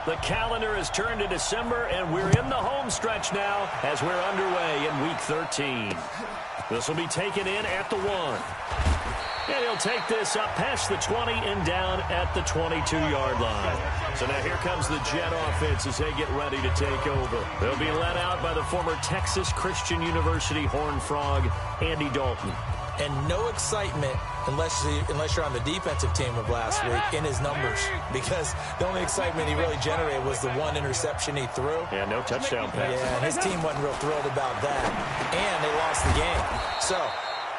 The calendar has turned to December, and we're in the home stretch now as we're underway in Week 13. This will be taken in at the 1. And he'll take this up past the 20 and down at the 22-yard line. So now here comes the Jet offense as they get ready to take over. They'll be led out by the former Texas Christian University Horned Frog, Andy Dalton. And no excitement unless you're on the defensive team of last week in his numbers, because the only excitement he really generated was the one interception he threw. Yeah, no touchdown pass. Yeah, and his team wasn't real thrilled about that. And they lost the game. So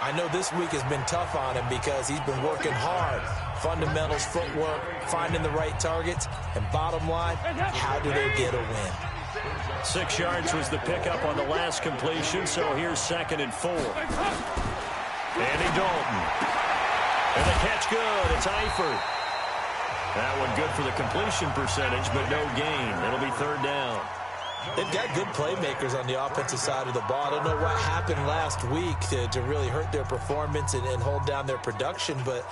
I know this week has been tough on him because he's been working hard. Fundamentals, footwork, finding the right targets, and bottom line, how do they get a win? 6 yards was the pickup on the last completion, so here's 2nd and 4. Andy Dalton. And the catch good. It's Eifert. That one good for the completion percentage, but no gain. It'll be 3rd down. They've got good playmakers on the offensive side of the ball. I don't know what happened last week to really hurt their performance and hold down their production, but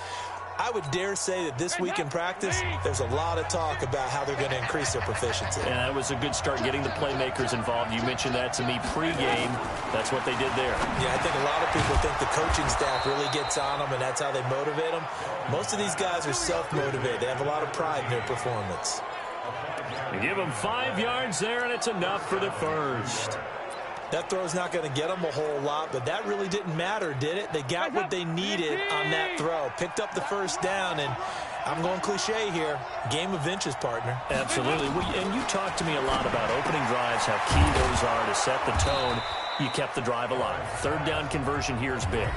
I would dare say that this week in practice, there's a lot of talk about how they're going to increase their proficiency. And that was a good start, getting the playmakers involved. You mentioned that to me pregame. That's what they did there. Yeah, I think a lot of people think the coaching staff really gets on them, and that's how they motivate them. Most of these guys are self-motivated. They have a lot of pride in their performance. They give them 5 yards there, and it's enough for the first. That throw's not going to get them a whole lot, but that really didn't matter, did it? They got what they needed on that throw. Picked up the first down, and I'm going cliche here. Game of inches, partner. Absolutely. And you talked to me a lot about opening drives, how key those are to set the tone. You kept the drive alive. 3rd down conversion here is big.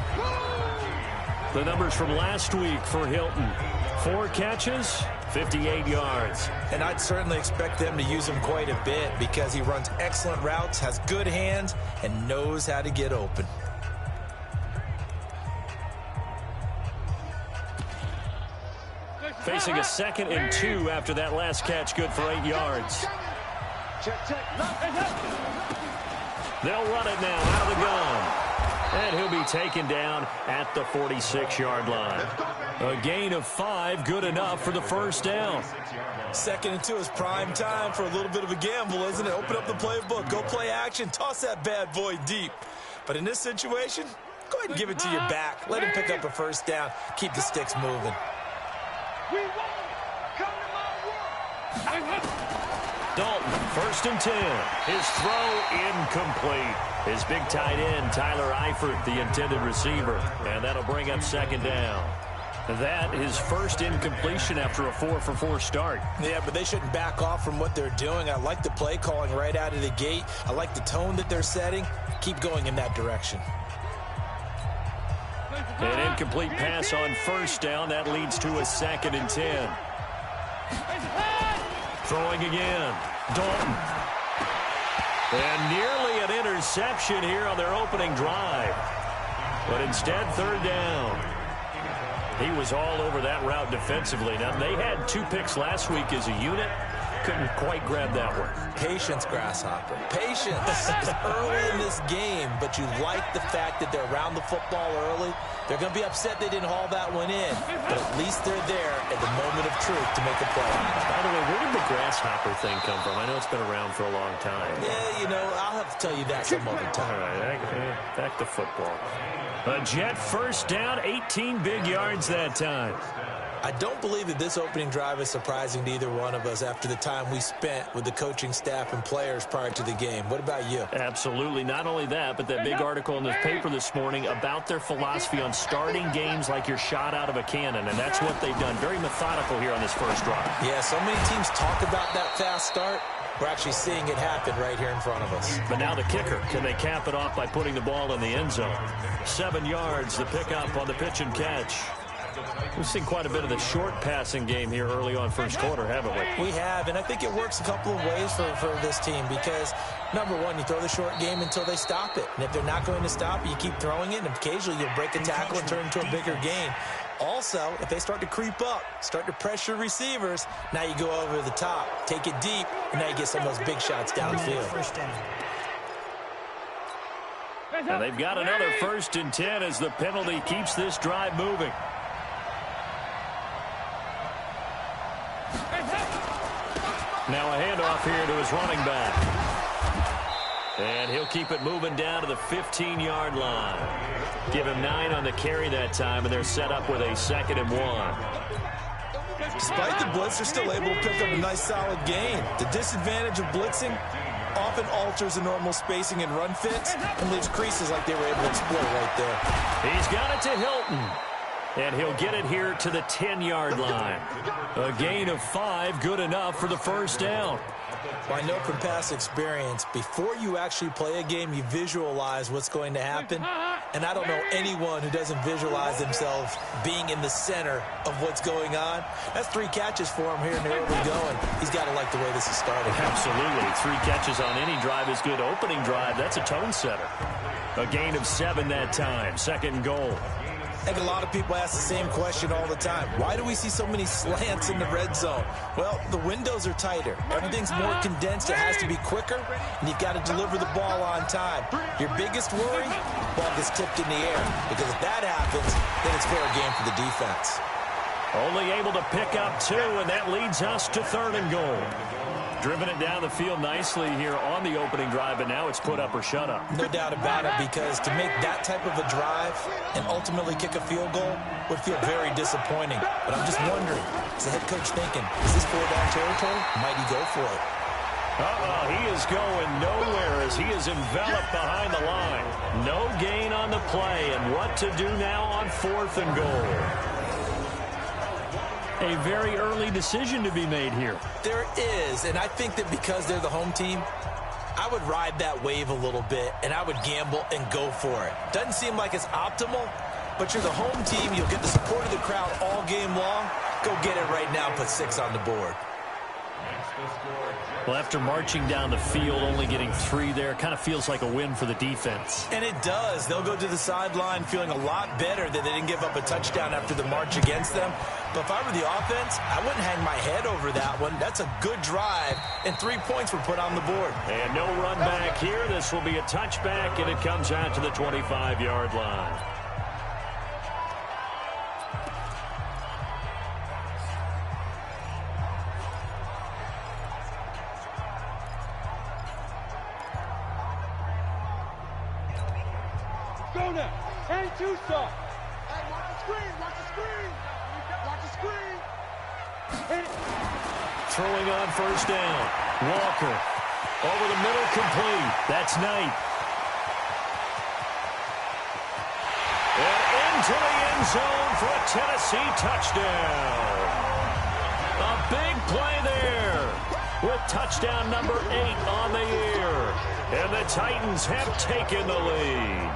The numbers from last week for Hilton. 4 catches, 58 yards. And I'd certainly expect them to use him quite a bit because he runs excellent routes, has good hands, and knows how to get open. Facing a 2nd and 2 after that last catch, good for 8 yards. They'll run it now out of the gun. And he'll be taken down at the 46-yard line. A gain of 5, good enough for the first down. 2nd and 2 is prime time for a little bit of a gamble, isn't it? Open up the playbook, go play action, toss that bad boy deep. But in this situation, go ahead and give it to your back. Let him pick up a first down. Keep the sticks moving. Dalton, 1st and 10. His throw incomplete. His big tight end, Tyler Eifert, the intended receiver. And that'll bring up 2nd down. That is first incompletion after a 4-for-4 start. Yeah, but they shouldn't back off from what they're doing. I like the play calling right out of the gate. I like the tone that they're setting. Keep going in that direction. An incomplete pass on 1st down. That leads to a 2nd and 10. Throwing again. Dalton. And nearly an interception here on their opening drive. But instead, 3rd down. He was all over that route defensively. Now, they had 2 picks last week as a unit. Couldn't quite grab that one. Patience, Grasshopper. Patience. It's early in this game, but you like the fact that they're around the football early. They're going to be upset they didn't haul that one in, but at least they're there at the moment of truth to make a play. By the way, where did the Grasshopper thing come from? I know it's been around for a long time. Yeah, you know, I'll have to tell you that some other time. All right, back to football. A Jet first down, 18 big yards that time. I don't believe that this opening drive is surprising to either one of us after the time we spent with the coaching staff and players prior to the game. What about you? Absolutely. Not only that, but that big article in the paper this morning about their philosophy on starting games like you're shot out of a cannon, and that's what they've done. Very methodical here on this first drive. Yeah, so many teams talk about that fast start. We're actually seeing it happen right here in front of us. But now the kicker. Can they cap it off by putting the ball in the end zone? 7 yards, the pickup on the pitch and catch. We've seen quite a bit of the short passing game here early on first quarter, haven't we? We have, and I think it works a couple of ways for this team because, number one, you throw the short game until they stop it. And if they're not going to stop it, you keep throwing it, and occasionally you'll break a tackle and turn it into a bigger gain. Also, if they start to creep up, start to pressure receivers, now you go over the top, take it deep, and now you get some of those big shots downfield. And they've got another 1st and 10 as the penalty keeps this drive moving. Now a handoff here to his running back. And he'll keep it moving down to the 15-yard line. Give him 9 on the carry that time, and they're set up with a 2nd and 1. Despite the blitz, they're still able to pick up a nice solid gain. The disadvantage of blitzing often alters the normal spacing and run fits and leaves creases like they were able to exploit right there. He's got it to Hilton. And he'll get it here to the 10-yard line. A gain of 5, good enough for the first down. Well, I know from past experience, before you actually play a game, you visualize what's going to happen. And I don't know anyone who doesn't visualize themselves being in the center of what's going on. That's 3 catches for him here in the early going. He's got to like the way this is starting. Absolutely. 3 catches on any drive is good. Opening drive, that's a tone setter. A gain of 7 that time. 2nd and goal. I think a lot of people ask the same question all the time. Why do we see so many slants in the red zone? Well, the windows are tighter. Everything's more condensed. It has to be quicker, and you've got to deliver the ball on time. Your biggest worry, ball gets tipped in the air, because if that happens, then it's fair game for the defense. Only able to pick up 2, and that leads us to 3rd and goal. Driven it down the field nicely here on the opening drive, and now it's put up or shut up. No doubt about it, because to make that type of a drive and ultimately kick a field goal would feel very disappointing. But I'm just wondering, is the head coach thinking, is this 4-down territory? Might he go for it? He is going nowhere as he is enveloped behind the line. No gain on the play, and what to do now on 4th and goal. A very early decision to be made here. There is, and I think that because they're the home team, I would ride that wave a little bit, and I would gamble and go for it. Doesn't seem like it's optimal, but you're the home team. You'll get the support of the crowd all game long. Go get it right now. Put 6 on the board. Well, after marching down the field, only getting 3 there, kind of feels like a win for the defense. And it does. They'll go to the sideline feeling a lot better that they didn't give up a touchdown after the march against them. But if I were the offense, I wouldn't hang my head over that one. That's a good drive, and 3 points were put on the board. And no run back here. This will be a touchback, and it comes out to the 25-yard line. Go now. And 2 stop. Hey, watch the screen. Watch the screen. Watch the screen. Hit it. Throwing on 1st down. Walker. Over the middle, complete. That's Knight. And into the end zone for a Tennessee touchdown. A big play there with touchdown number 8 on the year. And the Titans have taken the lead.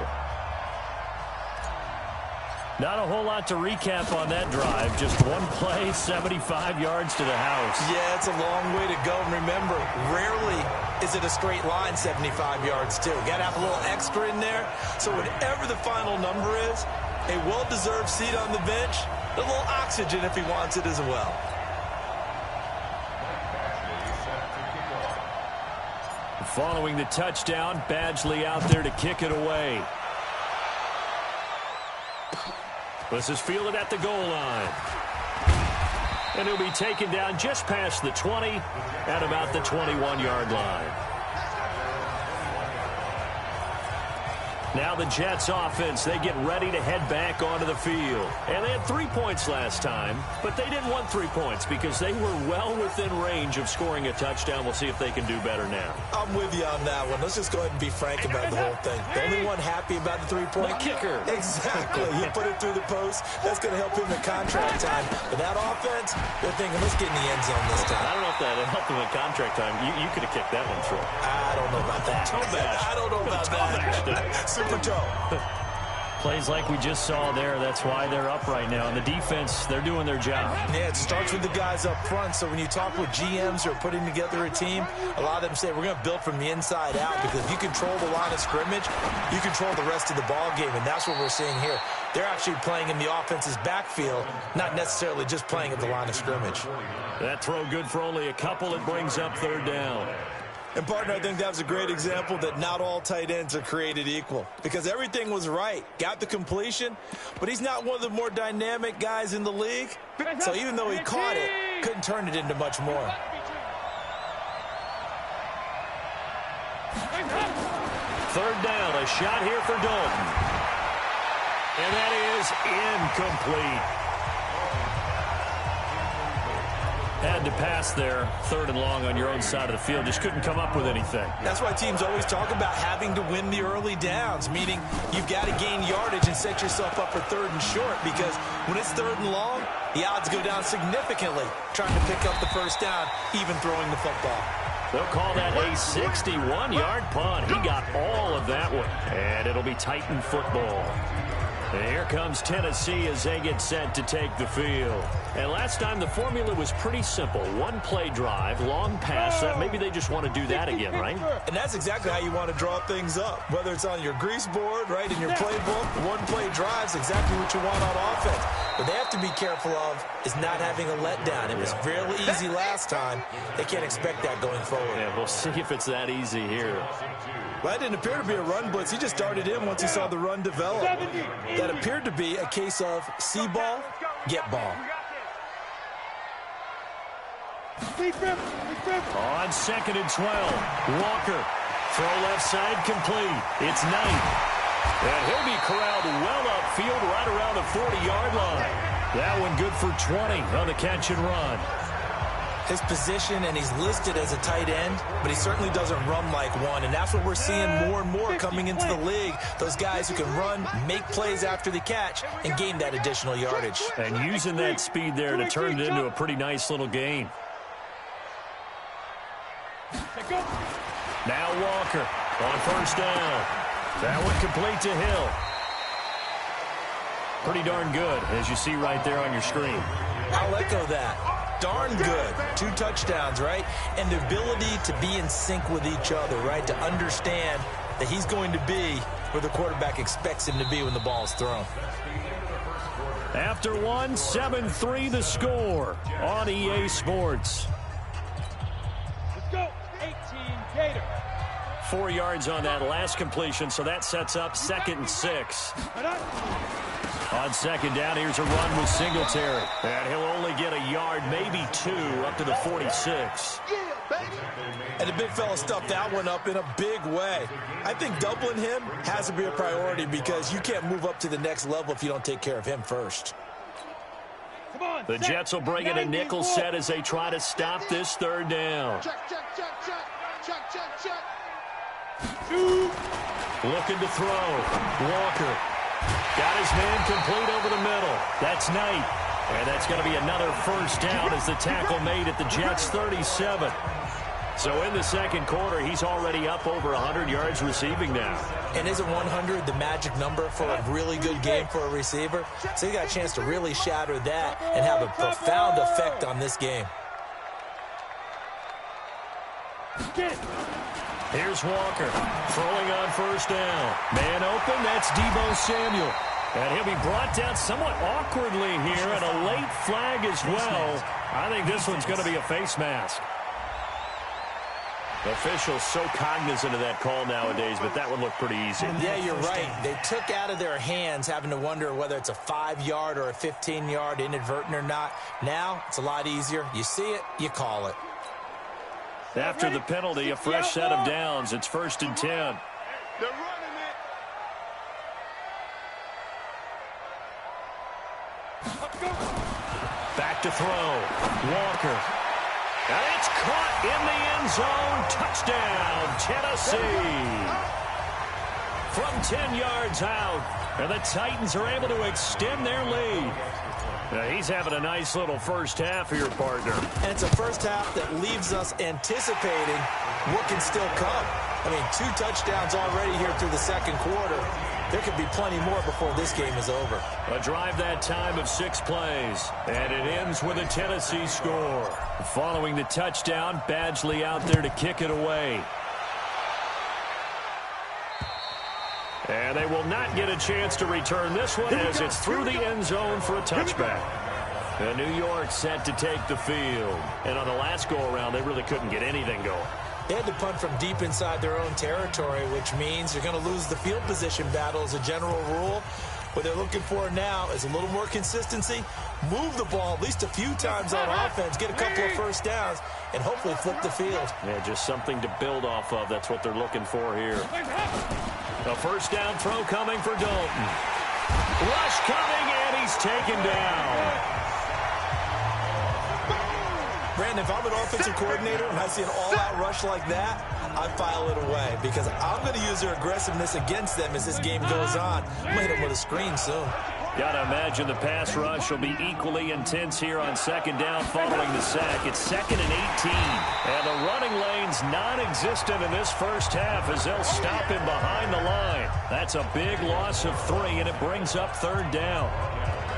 Not a whole lot to recap on that drive. Just 1 play, 75 yards to the house. Yeah, it's a long way to go. And remember, rarely is it a straight line 75 yards, too. Got to have a little extra in there. So whatever the final number is, a well-deserved seat on the bench, a little oxygen if he wants it as well. Following the touchdown, Badgley out there to kick it away. This is fielded at the goal line. And he'll be taken down just past the 20 at about the 21-yard line. Now the Jets offense, they get ready to head back onto the field. And they had 3 points last time, but they didn't want 3 points because they were well within range of scoring a touchdown. We'll see if they can do better now. I'm with you on that one. Let's just go ahead and be frank about the whole thing. The only one happy about the 3-point kicker. Exactly. You put it through the post. That's going to help him in contract time. But that offense, they're thinking, let's get in the end zone this time. I don't know if that helped him in contract time. You could have kicked that one through. I don't know about that. Toe bash. I don't know about that. Super toe. Plays like we just saw there. That's why they're up right now. And the defense, they're doing their job. Yeah, it starts with the guys up front. So when you talk with GMs who are putting together a team, a lot of them say we're going to build from the inside out, because if you control the line of scrimmage, you control the rest of the ball game. And that's what we're seeing here. They're actually playing in the offense's backfield, not necessarily just playing at the line of scrimmage. That throw good for only a couple. It brings up 3rd down. And, partner, I think that was a great example that not all tight ends are created equal, because everything was right. Got the completion, but he's not one of the more dynamic guys in the league. So even though he caught it, couldn't turn it into much more. Third down, a shot here for Dalton. And that is incomplete. Had to pass there, third and long on your own side of the field. Just couldn't come up with anything. That's why teams always talk about having to win the early downs, meaning you've got to gain yardage and set yourself up for third and short, because when it's third and long, the odds go down significantly trying to pick up the first down, even throwing the football. They'll call that a 61-yard punt. He got all of that one. And it'll be Titan football. And here comes Tennessee as they get set to take the field. And last time the formula was pretty simple. One play drive, long pass. That maybe they just want to do that again, right? And that's exactly how you want to draw things up. Whether it's on your grease board, right, in your playbook, one play drive's exactly what you want on offense. What they have to be careful of is not having a letdown. It was fairly easy last time. They can't expect that going forward. Yeah, we'll see if it's that easy here. Well, that didn't appear to be a run blitz. He just darted in once he saw the run develop. That appeared to be a case of see ball, get ball. On 2nd and 12, Walker. Throw left side complete. It's Knight. And he'll be corralled well upfield right around the 40-yard line. That one good for 20 on the catch and run. His position, and he's listed as a tight end, but he certainly doesn't run like one, and that's what we're seeing more and more coming into the league. Those guys who can run, make plays after the catch, and gain that additional yardage. And using that speed there to turn it into a pretty nice little gain. Now Walker on first down. That one complete to Hill. Pretty darn good, as you see right there on your screen. I'll echo that. Darn good. 2 touchdowns, right? And the ability to be in sync with each other, right? To understand that he's going to be where the quarterback expects him to be when the ball is thrown. After one, 7-3 the score on EA Sports. Let's go. 18 Gator. 4 yards on that last completion, so that sets up 2nd and 6. On second down, here's a run with Singletary. And he'll only get a yard, maybe 2, up to the 46. And the big fella stuffed that one up in a big way. I think doubling him has to be a priority because you can't move up to the next level if you don't take care of him first. The Jets will bring in a nickel set as they try to stop this third down. Looking to throw. Walker. Got his man complete over the middle. That's Knight. And that's going to be another first down as the tackle made at the Jets' 37. So in the second quarter, he's already up over 100 yards receiving now. And isn't 100 the magic number for a really good game for a receiver? So you got a chance to really shatter that and have a profound effect on this game. Here's Walker throwing on first down. Man open, that's Deebo Samuel. And he'll be brought down somewhat awkwardly here, and a late flag as well. I think this one's going to be a face mask. Officials so cognizant of that call nowadays, but that one looked pretty easy. Yeah, you're right. They took out of their hands having to wonder whether it's a 5-yard or a 15-yard, inadvertent or not. Now, it's a lot easier. You see it, you call it. After the penalty, a fresh set of downs. It's 1st and 10. They're running it. Let's go. Back to throw. Walker. And it's caught in the end zone. Touchdown, Tennessee. From 10 yards out. And the Titans are able to extend their lead. Now he's having a nice little first half here, partner. And it's a first half that leaves us anticipating what can still come. I mean, 2 touchdowns already here through the second quarter. There could be plenty more before this game is over. A drive that time of 6 plays. And it ends with a Tennessee score. Following the touchdown, Badgley out there to kick it away. And they will not get a chance to return this one as it's through the end zone for a touchback. And New York set to take the field. And on the last go-around, they really couldn't get anything going. They had to punt from deep inside their own territory, which means you're going to lose the field position battle as a general rule. What they're looking for now is a little more consistency, move the ball at least a few times on offense, get a couple of first downs, and hopefully flip the field. Yeah, just something to build off of. That's what they're looking for here. A first down throw coming for Dalton. Rush coming, and he's taken down. Brandon, if I'm an offensive coordinator and I see an all-out rush like that, I file it away because I'm going to use their aggressiveness against them as this game goes on. I'm going to hit them with a screen soon. Got to imagine the pass rush will be equally intense here on second down following the sack. It's 2nd and 18. And the running lane's non-existent in this first half as they'll stop him behind the line. That's a big loss of 3, and it brings up 3rd down.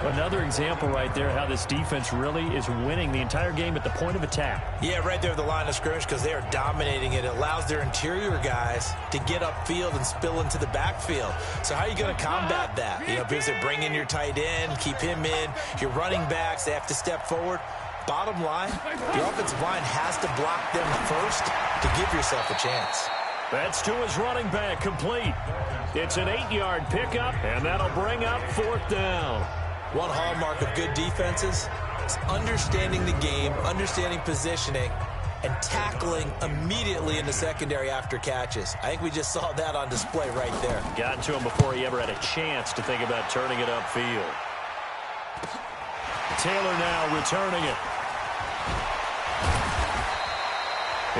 Another example right there how this defense really is winning the entire game at the point of attack. Yeah, right there at the line of scrimmage because they are dominating it. It allows their interior guys to get upfield and spill into the backfield. So how are you going to combat that? You know, because they bring in your tight end, keep him in. Your running backs, they have to step forward. Bottom line, the offensive line has to block them first to give yourself a chance. That's to his running back, complete. It's an 8-yard pickup, and that'll bring up 4th down. One hallmark of good defenses is understanding the game, understanding positioning, and tackling immediately in the secondary after catches. I think we just saw that on display right there. Got to him before he ever had a chance to think about turning it upfield. Taylor now returning it.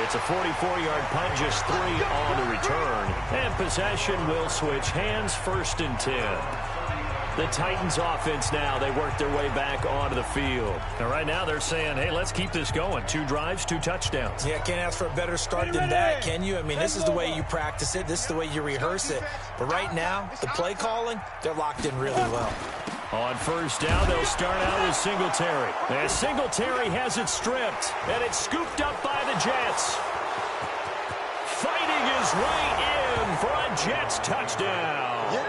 It's a 44-yard punt, just 3 on the return. And possession will switch hands, 1st and 10. The Titans offense now, they work their way back onto the field. And right now they're saying, hey, let's keep this going. 2 drives, 2 touchdowns. Yeah, can't ask for a better start than that, can you? I mean, this is the way you practice it. This is the way you rehearse it. But right now, the play calling, they're locked in really well. On 1st down, they'll start out with Singletary. And Singletary has it stripped, and it's scooped up by the Jets. Fighting his way in for a Jets touchdown.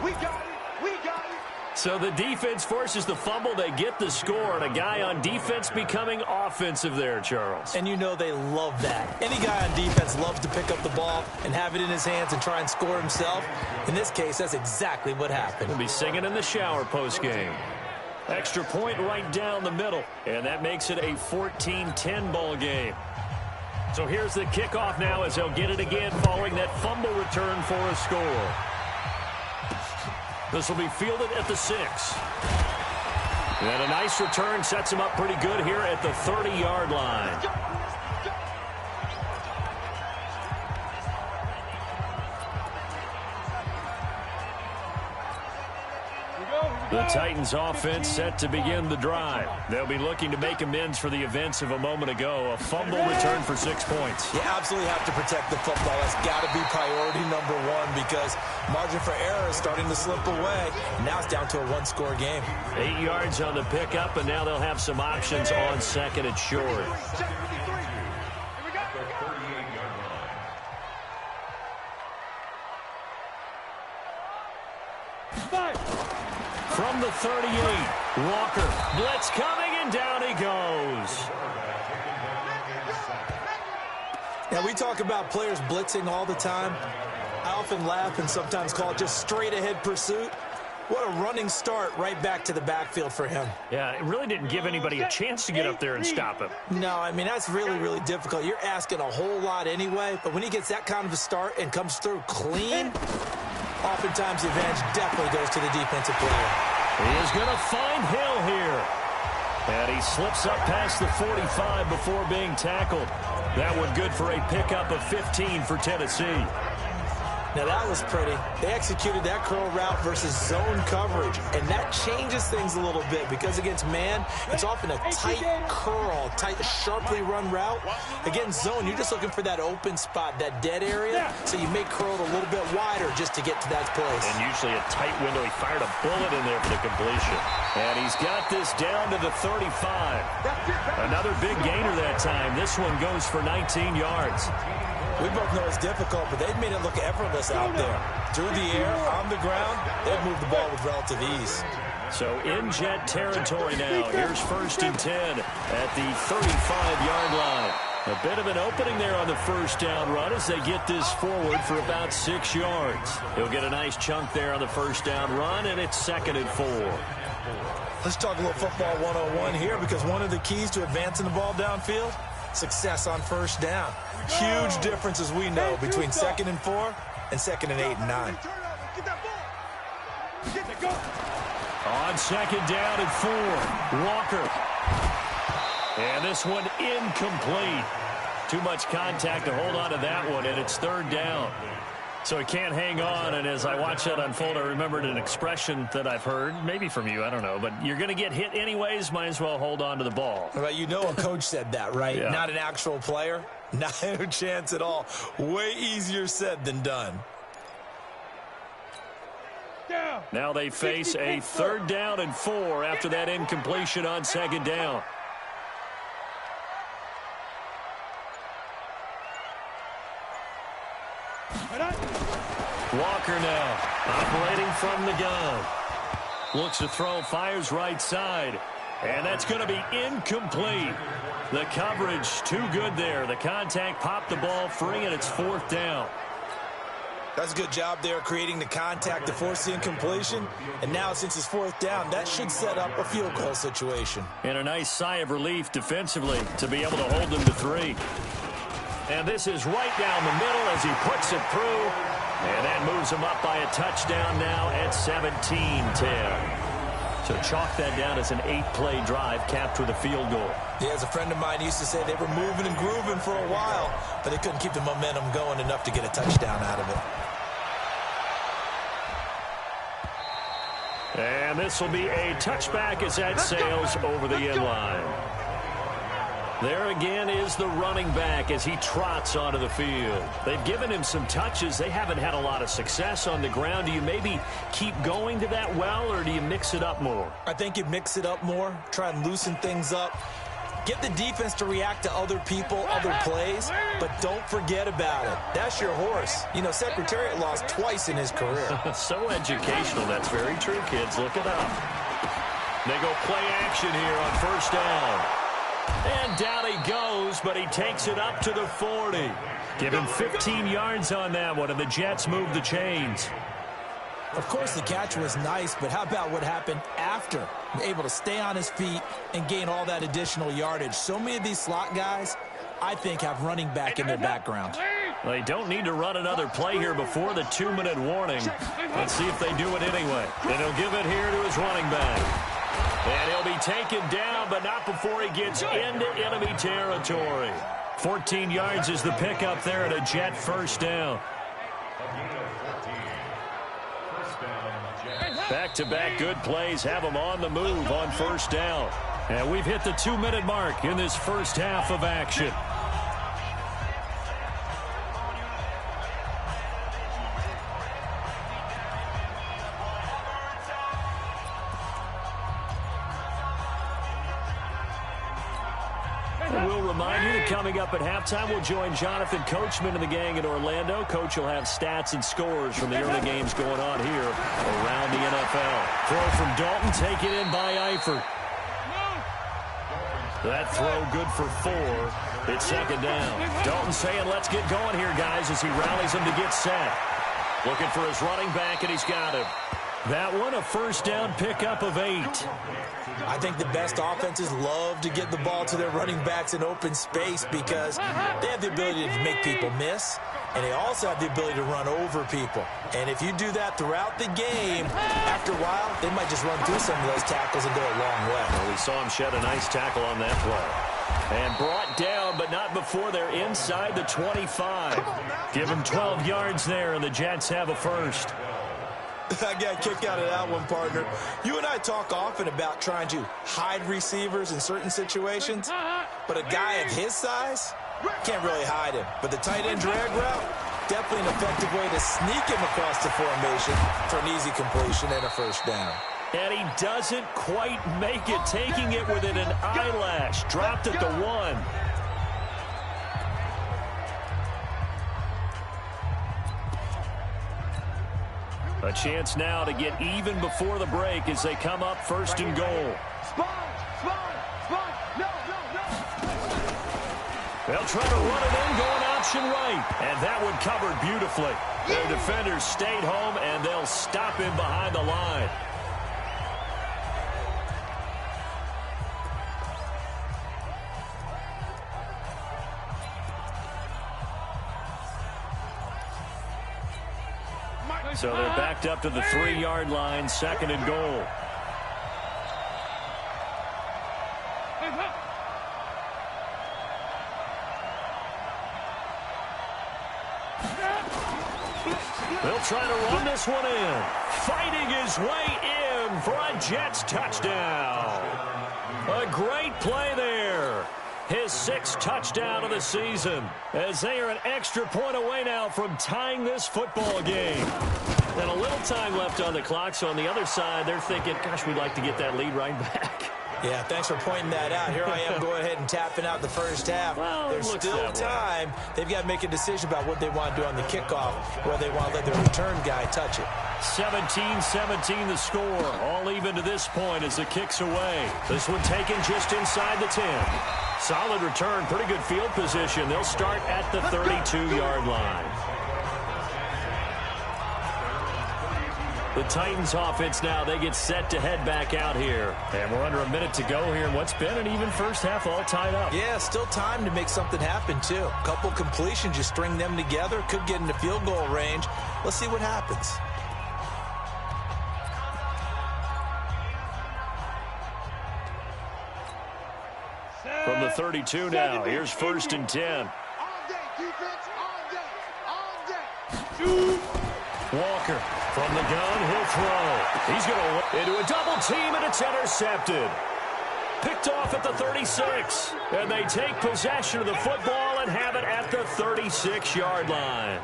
We got it. We got it. So the defense forces the fumble. They get the score, and a guy on defense becoming offensive there, Charles. And you know they love that. Any guy on defense loves to pick up the ball and have it in his hands and try and score himself. In this case, that's exactly what happened. He'll be singing in the shower postgame. Extra point right down the middle, and that makes it a 14-10 ball game. So here's the kickoff now as they'll get it again following that fumble return for a score. This will be fielded at the 6. And a nice return sets him up pretty good here at the 30-yard line. The Titans offense set to begin the drive. They'll be looking to make amends for the events of a moment ago. A fumble return for 6 points. You absolutely have to protect the football. That's got to be priority number 1 because margin for error is starting to slip away. Now it's down to a 1-score game. 8 yards on the pickup, and now they'll have some options on 2nd and short. From the 38, Walker, blitz coming, and down he goes. Now, we talk about players blitzing all the time. I often laugh and sometimes call it just straight-ahead pursuit. What a running start right back to the backfield for him. Yeah, it really didn't give anybody a chance to get up there and stop him. No, I mean, that's really, really difficult. You're asking a whole lot anyway, but when he gets that kind of a start and comes through clean, oftentimes the advantage definitely goes to the defensive player. He is going to find Hill here. And he slips up past the 45 before being tackled. That one good for a pickup of 15 for Tennessee. Now, that was pretty. They executed that curl route versus zone coverage, and that changes things a little bit because against man, it's often a tight curl, tight, sharply run route. Against zone, you're just looking for that open spot, that dead area, so you may curl it a little bit wider just to get to that place. And usually a tight window. He fired a bullet in there for the completion. And he's got this down to the 35. Another big gainer that time. This one goes for 19 yards. We both know it's difficult, but they've made it look effortless out there. Through the air, on the ground, they've moved the ball with relative ease. So in Jet territory now. Here's 1st and 10 at the 35-yard line. A bit of an opening there on the first down run as they get this forward for about 6 yards. He'll get a nice chunk there on the first down run, and it's 2nd and 4. Let's talk a little football 101 here, because one of the keys to advancing the ball downfield, success on first down. Huge difference, as we know, between 2nd and 4 and 2nd and 8 and 9. On 2nd down and 4, Walker. And this one incomplete. Too much contact to hold on to that one, and it's 3rd down. So he can't hang on, and as I watch that unfold, I remembered an expression that I've heard, maybe from you, I don't know, but you're going to get hit anyways, might as well hold on to the ball. Well, you know a coach said that, right? Yeah. Not an actual player. Not a chance at all. Way easier said than done. Now they face a 3rd down and 4 after that incompletion on 2nd down. Walker now operating from the gun. Looks to throw, fires right side. And that's going to be incomplete. The coverage too good there. The contact popped the ball free, and it's 4th down. That's a good job there creating the contact to force the incompletion. And now since it's 4th down, that should set up a field goal situation. And a nice sigh of relief defensively to be able to hold them to 3. And this is right down the middle as he puts it through. And that moves him up by a touchdown now at 17-10. So chalk that down as an 8-play drive capped with a field goal. Yeah, as a friend of mine used to say, they were moving and grooving for a while, but they couldn't keep the momentum going enough to get a touchdown out of it. And this will be a touchback as that sails over the end line. There again is the running back as he trots onto the field. They've given him some touches. They haven't had a lot of success on the ground. Do you maybe keep going to that well, or do you mix it up more? I think you mix it up more, try and loosen things up. Get the defense to react to other people, other plays, but don't forget about it. That's your horse. You know, Secretariat lost twice in his career. So educational. That's very true, kids. Look it up. They go play action here on 1st down. And down he goes, but he takes it up to the 40. Give him 15 yards on that one, and the Jets move the chains. Of course, the catch was nice, but how about what happened after? Able to stay on his feet and gain all that additional yardage. So many of these slot guys, I think, have running back in their background. They don't need to run another play here before the 2-minute warning. Let's see if they do it anyway. And he'll give it here to his running back. And he'll be taken down, but not before he gets into enemy territory. 14 yards is the pickup there at a Jet 1st down. Back-to-back good plays have them on the move on 1st down. And we've hit the 2-minute mark in this first half of action. We'll remind you that coming up at halftime, we'll join Jonathan Coachman and the gang in Orlando. Coach will have stats and scores from the early games going on here around the NFL. Throw from Dalton, taken in by Eifert. That throw good for 4. It's 2nd down. Dalton saying, let's get going here, guys, as he rallies him to get set. Looking for his running back, and he's got him. That one, a 1st down pickup of 8. I think the best offenses love to get the ball to their running backs in open space because they have the ability to make people miss, and they also have the ability to run over people. And if you do that throughout the game, after a while, they might just run through some of those tackles and go a long way. Well, we saw him shed a nice tackle on that play. And brought down, but not before they're inside the 25. Give him 12 yards there, and the Jets have a 1st. I got a kick out of that one, partner. You and I talk often about trying to hide receivers in certain situations, but a guy of his size can't really hide him. But the tight end drag route, definitely an effective way to sneak him across the formation for an easy completion and a 1st down. And he doesn't quite make it, taking it within an eyelash. Dropped at the 1. A chance now to get even before the break as they come up 1st and goal. They'll try to run it in, going option right. And that one covered beautifully. Their defenders stayed home, and they'll stop him behind the line. So they're backed up to the 3-yard line, 2nd and goal. They'll try to run this one in. Fighting his way in for a Jets touchdown. A great play there. His 6th touchdown of the season, as they are an extra point away now from tying this football game. And a little time left on the clock, so on the other side, they're thinking, gosh, we'd like to get that lead right back. Yeah, thanks for pointing that out. Here I am going ahead and tapping out the first half. Well, there's still time. They've got to make a decision about what they want to do on the kickoff, whether they want to let their return guy touch it. 17-17 the score. All even to this point as the kick's away. This one taken just inside the 10. Solid return, pretty good field position. They'll start at the 32-yard line. The Titans offense now, they get set to head back out here. And we're under a minute to go here in what's been an even first half, all tied up. Yeah, still time to make something happen, too. A couple completions, you string them together, could get into field goal range. Let's see what happens. From the 32 now, here's 1st and 10. Walker from the gun, he'll throw. He's going to into a double team, and it's intercepted. Picked off at the 36. And they take possession of the football and have it at the 36-yard line.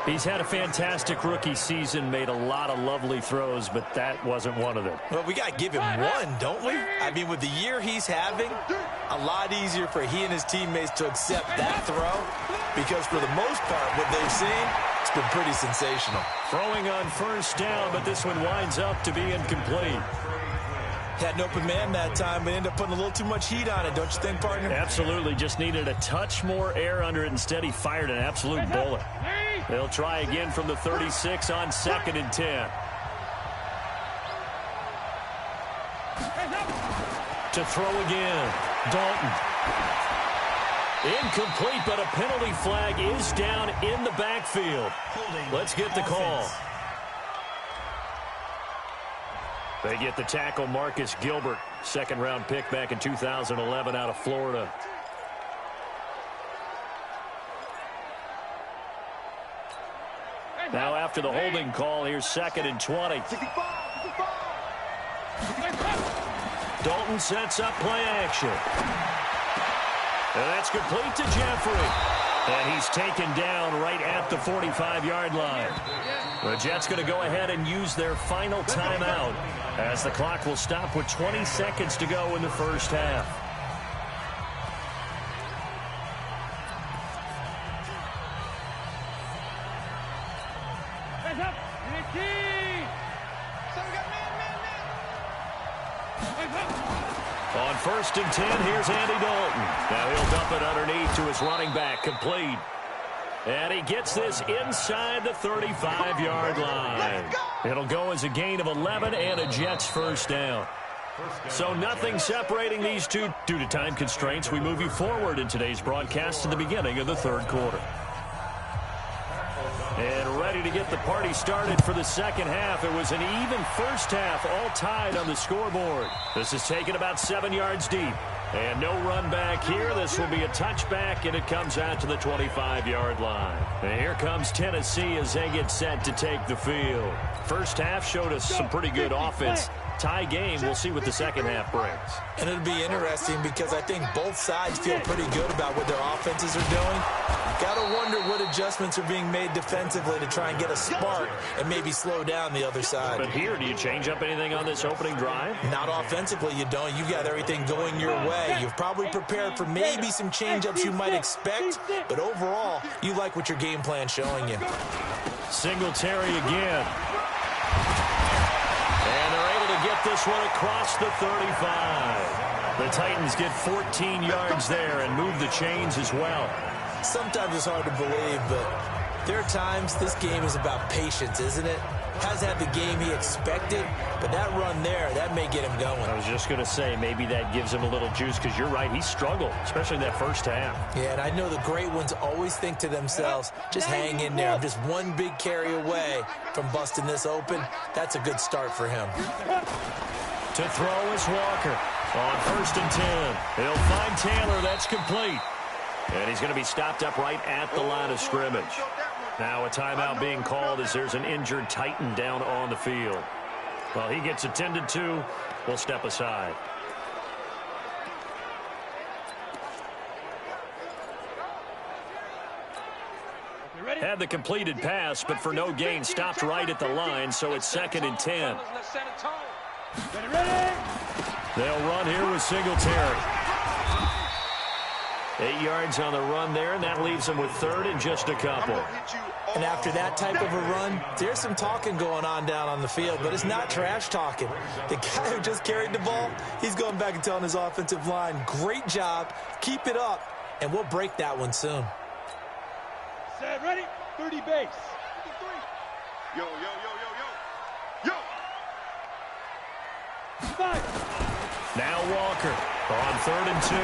He's had a fantastic rookie season, made a lot of lovely throws, but that wasn't one of them. Well, we got to give him one, don't we? I mean, with the year he's having, a lot easier for he and his teammates to accept that throw, because for the most part, what they've seen, it's been pretty sensational. Throwing on 1st down, but this one winds up to be incomplete. Had an open man that time, but ended up putting a little too much heat on it, don't you think, partner? Absolutely. Just needed a touch more air under it. Instead, he fired an absolute bullet. They'll try again from the 36 on 2nd and 10. To throw again. Dalton. Incomplete, but a penalty flag is down in the backfield. Let's get the call. They get the tackle, Marcus Gilbert, 2nd-round pick back in 2011 out of Florida. Now after the holding call, here's 2nd and 20. Dalton sets up play action. And that's complete to Jeffrey. And he's taken down right at the 45-yard line. The Jets going to go ahead and use their final timeout as the clock will stop with 20 seconds to go in the first half. On 1st and 10, here's Andy Dalton. Now he'll dump it underneath to his running back, complete. And he gets this inside the 35-yard line. It'll go as a gain of 11 and a Jets 1st down. So nothing separating these two. Due to time constraints, we move you forward in today's broadcast to the beginning of the 3rd quarter. And ready to get the party started for the 2nd half. It was an even first half, all tied on the scoreboard. This is taken about 7 yards deep. And no run back here. This will be a touchback, and it comes out to the 25-yard line. And here comes Tennessee as they get set to take the field. First half showed us some pretty good offense. Tie game. We'll see what the 2nd half brings. And it'll be interesting because I think both sides feel pretty good about what their offenses are doing. Got to wonder what adjustments are being made defensively to try and get a spark and maybe slow down the other side. But here, do you change up anything on this opening drive? Not offensively, you don't. You've got everything going your way. You've probably prepared for maybe some change-ups you might expect, but overall, you like what your game plan's showing you. Singletary again. And they're able to get this one across the 35. The Titans get 14 yards there and move the chains as well. Sometimes it's hard to believe, but there are times this game is about patience, isn't it? Hasn't had the game he expected, but that run there, that may get him going. I was just going to say, maybe that gives him a little juice, because you're right, he struggled, especially in that first half. Yeah, and I know the great ones always think to themselves, just hang in there. I'm just one big carry away from busting this open. That's a good start for him. To throw is Walker on 1st and 10. He'll find Taylor. That's complete. And he's going to be stopped up right at the line of scrimmage. Now a timeout being called as there's an injured Titan down on the field. While he gets attended to, we'll step aside. Had the completed pass, but for no gain, stopped right at the line, so it's 2nd and 10. They'll run here with Singletary. 8 yards on the run there, and that leaves them with 3rd and just a couple. And after that type of a run, there's some talking going on down on the field, but it's not trash talking. The guy who just carried the ball, he's going back and telling his offensive line, great job, keep it up, and we'll break that one soon. Set, ready, 30 base. 53. Yo. 5. Now Walker on 3rd and 2.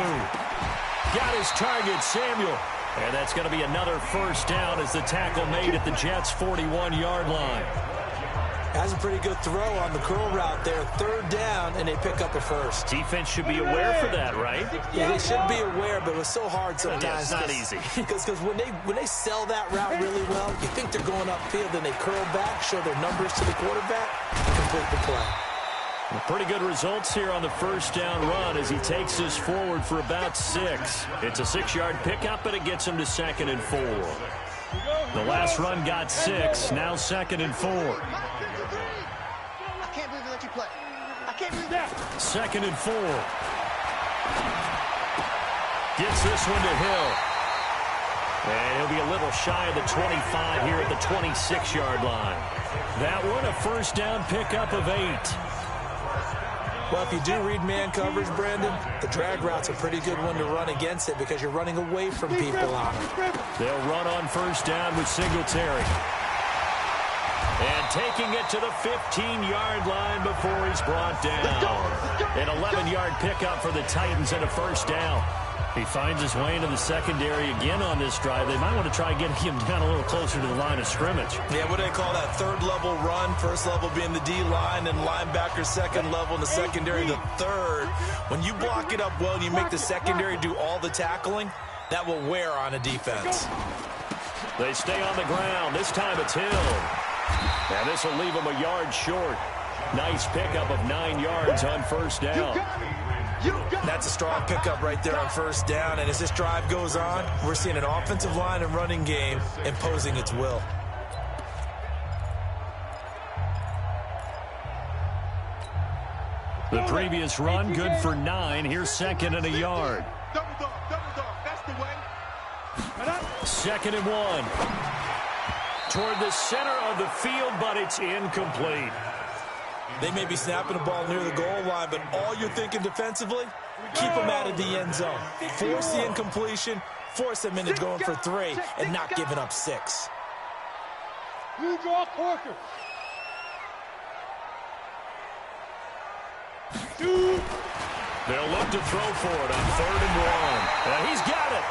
Got his target, Samuel. And that's going to be another first down as the tackle made at the Jets' 41-yard line. That's a pretty good throw on the curl route there. 3rd down, and they pick up a first. Defense should be aware for that, right? Yeah, they should be aware, but it was so hard sometimes. Yeah, it's not easy. Because when they sell that route really well, you think they're going upfield, then they curl back, show their numbers to the quarterback, and complete the play. Pretty good results here on the first down run as he takes this forward for about 6. It's a 6-yard pickup, but it gets him to 2nd and 4. The last run got 6, now 2nd and 4. I can't believe they let you play. I can't believe that. 2nd and 4. Gets this one to Hill. And he'll be a little shy of the 25 here at the 26-yard line. That one, a first down pickup of 8. Well, if you do read man coverage, Brandon, the drag route's a pretty good one to run against it because you're running away from people on it. They'll run on first down with Singletary. And taking it to the 15-yard line before he's brought down. An 11-yard pickup for the Titans and a first down. He finds his way into the secondary again on this drive. They might want to try getting him down a little closer to the line of scrimmage. Yeah, what do they call that? 3rd level run. 1st level being the D-line, and linebacker 2nd level, and the secondary the 3rd. When you block it up well and you make the secondary do all the tackling, that will wear on a defense. They stay on the ground. This time it's Hill. And this will leave him a yard short. Nice pickup of 9 yards on first down. That's a strong pickup right there on first down, and as this drive goes on, we're seeing an offensive line and running game imposing its will. The previous run, good for 9. Here's 2nd and a yard. Double dog, that's the way. 2nd and 1. Toward the center of the field, but it's incomplete. They may be snapping the ball near the goal line, but all you're thinking defensively, keep them out of the end zone. Force the incompletion, force them into going for 3, and not giving up 6. You draw Corker. 2. They'll look to throw for it on 3rd and 1. And he's got it.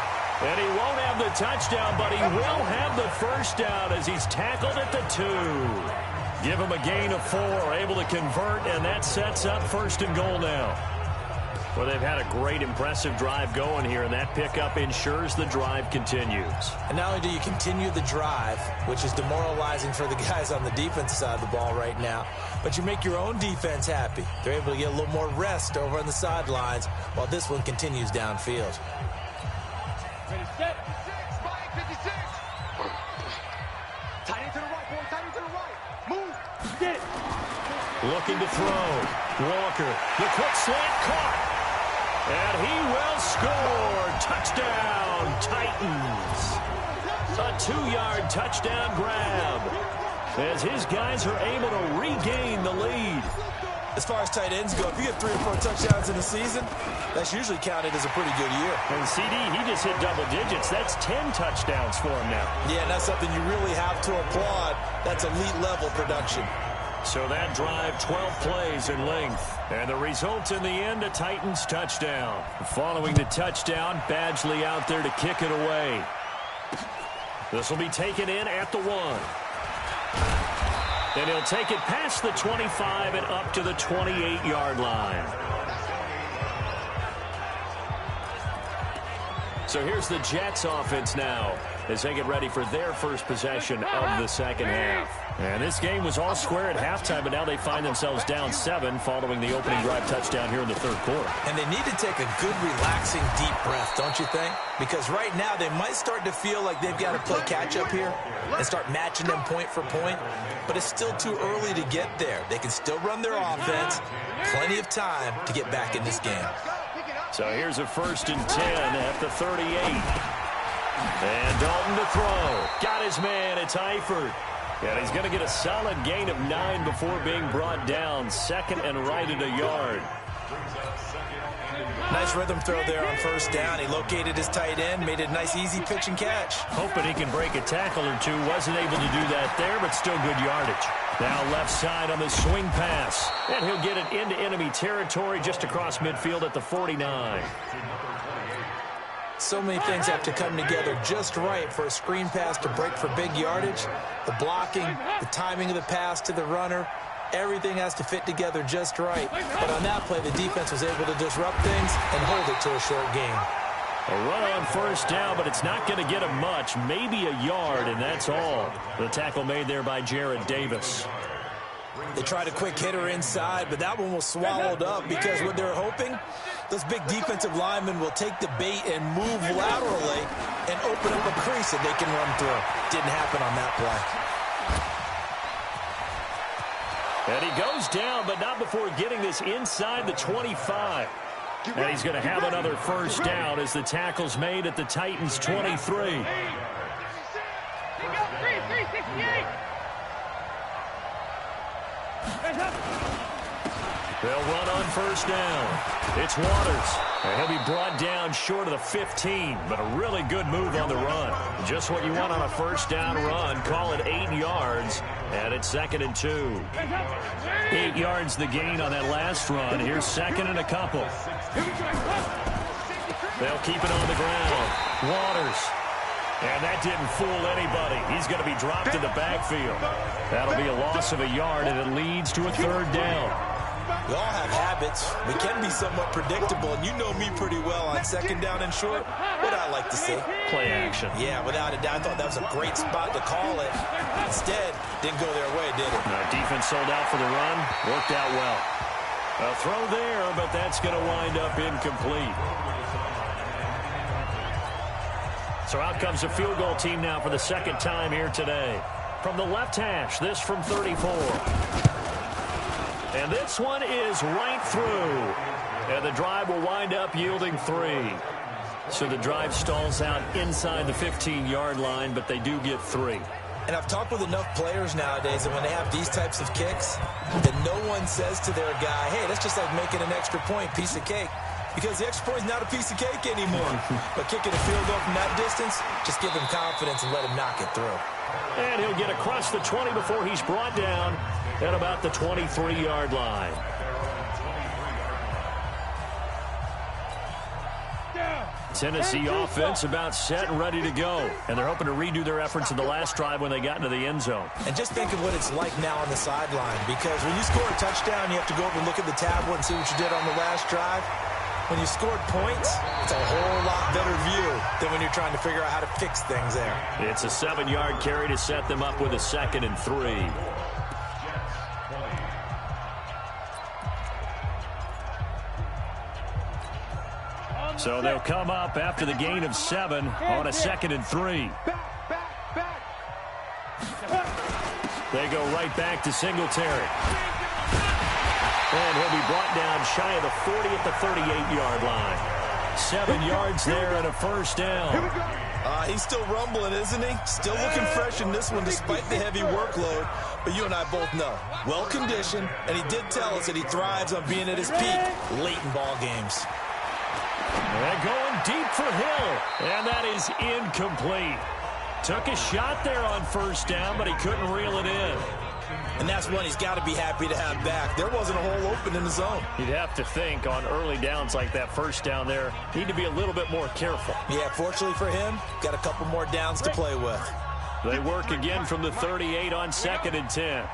And he won't have the touchdown, but he will have the first down as he's tackled at the 2. Give him a gain of 4, able to convert, and that sets up 1st and goal now. Well, they've had a great, impressive drive going here, and that pickup ensures the drive continues. And not only do you continue the drive, which is demoralizing for the guys on the defensive side of the ball right now, but you make your own defense happy. They're able to get a little more rest over on the sidelines while this one continues downfield. Ready, set. 56. Tight end to the right, boy. Tight end to the right. Move. Get it. Looking to throw. Walker, the quick slant caught. And he will score. Touchdown, Titans. A 2-yard touchdown grab as his guys are able to regain the lead. As far as tight ends go, if you get 3 or 4 touchdowns in a season, that's usually counted as a pretty good year. And CD, he just hit double digits. That's 10 touchdowns for him now. Yeah, and that's something you really have to applaud. That's elite-level production. So that drive, 12 plays in length. And the result in the end, a Titans touchdown. Following the touchdown, Badgley out there to kick it away. This will be taken in at the 1. And he'll take it past the 25 and up to the 28-yard line. So here's the Jets offense now as they get ready for their first possession of the second half. And this game was all square at halftime, but now they find themselves down 7 following the opening drive touchdown here in the third quarter. And they need to take a good, relaxing, deep breath, don't you think? Because right now they might start to feel like they've got to play catch-up here and start matching them point for point. But it's still too early to get there. They can still run their offense. Plenty of time to get back in this game. So here's a 1st and 10 at the 38. And Dalton to throw. Got his man. It's Eifert. And he's going to get a solid gain of 9 before being brought down. 2nd and right at a yard. Nice rhythm throw there on 1st down. He located his tight end, made it a nice, easy pitch and catch. Hoping he can break a tackle or two. Wasn't able to do that there, but still good yardage. Now left side on the swing pass. And he'll get it into enemy territory just across midfield at the 49. So many things have to come together just right for a screen pass to break for big yardage. The blocking, the timing of the pass to the runner, everything has to fit together just right. But on that play, the defense was able to disrupt things and hold it to a short gain. A run on 1st down, but it's not going to get him much. Maybe a yard, and that's all. The tackle made there by Jared Davis. They tried a quick hitter inside, but that one was swallowed up because what they're hoping, those big defensive linemen will take the bait and move laterally and open up a crease that they can run through. Didn't happen on that play. And he goes down, but not before getting this inside the 25. And he's going to have another 1st down as the tackle's made at the Titans' 23. They'll run on 1st down. It's Waters. And he'll be brought down short of the 15, but a really good move on the run. Just what you want on a 1st down run. Call it 8 yards, and it's 2nd and 2. 8 yards the gain on that last run. Here's 2nd and a couple. They'll keep it on the ground. Waters. And that didn't fool anybody. He's going to be dropped in the backfield. That'll be a loss of a yard, and it leads to a 3rd down. We all have habits. We can be somewhat predictable, and you know me pretty well on 2nd down and short. What I like to see. Play action. Yeah, without a doubt. I thought that was a great spot to call it. Instead, didn't go their way, did it? No, defense sold out for the run. Worked out well. A throw there, but that's going to wind up incomplete. So out comes the field goal team now for the 2nd time here today. From the left hash, this from 34. And this one is right through. And the drive will wind up yielding 3. So the drive stalls out inside the 15-yard line, but they do get 3. And I've talked with enough players nowadays that when they have these types of kicks, that no one says to their guy, hey, that's just like making an extra point, piece of cake. Because the extra point is not a piece of cake anymore. But kicking a field goal from that distance, just give him confidence and let him knock it through. And he'll get across the 20 before he's brought down at about the 23-yard line. Tennessee offense about set and ready to go. And they're hoping to redo their efforts in the last drive when they got into the end zone. And just think of what it's like now on the sideline. Because when you score a touchdown, you have to go over and look at the tablet and see what you did on the last drive. When you scored points, it's a whole lot better view than when you're trying to figure out how to fix things there. It's a 7-yard carry to set them up with a 2nd and 3. So they'll come up after the gain of 7 on a 2nd and 3. They go right back to Singletary. And he'll be brought down shy of the 40 at the 38-yard line. 7 yards there and a 1st down. He's still rumbling, isn't he? Still looking fresh in this one despite the heavy workload. But you and I both know, well-conditioned, and he did tell us that he thrives on being at his peak late in ball games. They're going deep for Hill, and that is incomplete. Took a shot there on first down, but he couldn't reel it in. And that's one he's got to be happy to have back. There wasn't a hole open in the zone. You'd have to think on early downs like that first down there, need to be a little bit more careful. Yeah, fortunately for him, got a couple more downs to play with. They work again from the 38 on 2nd and 10.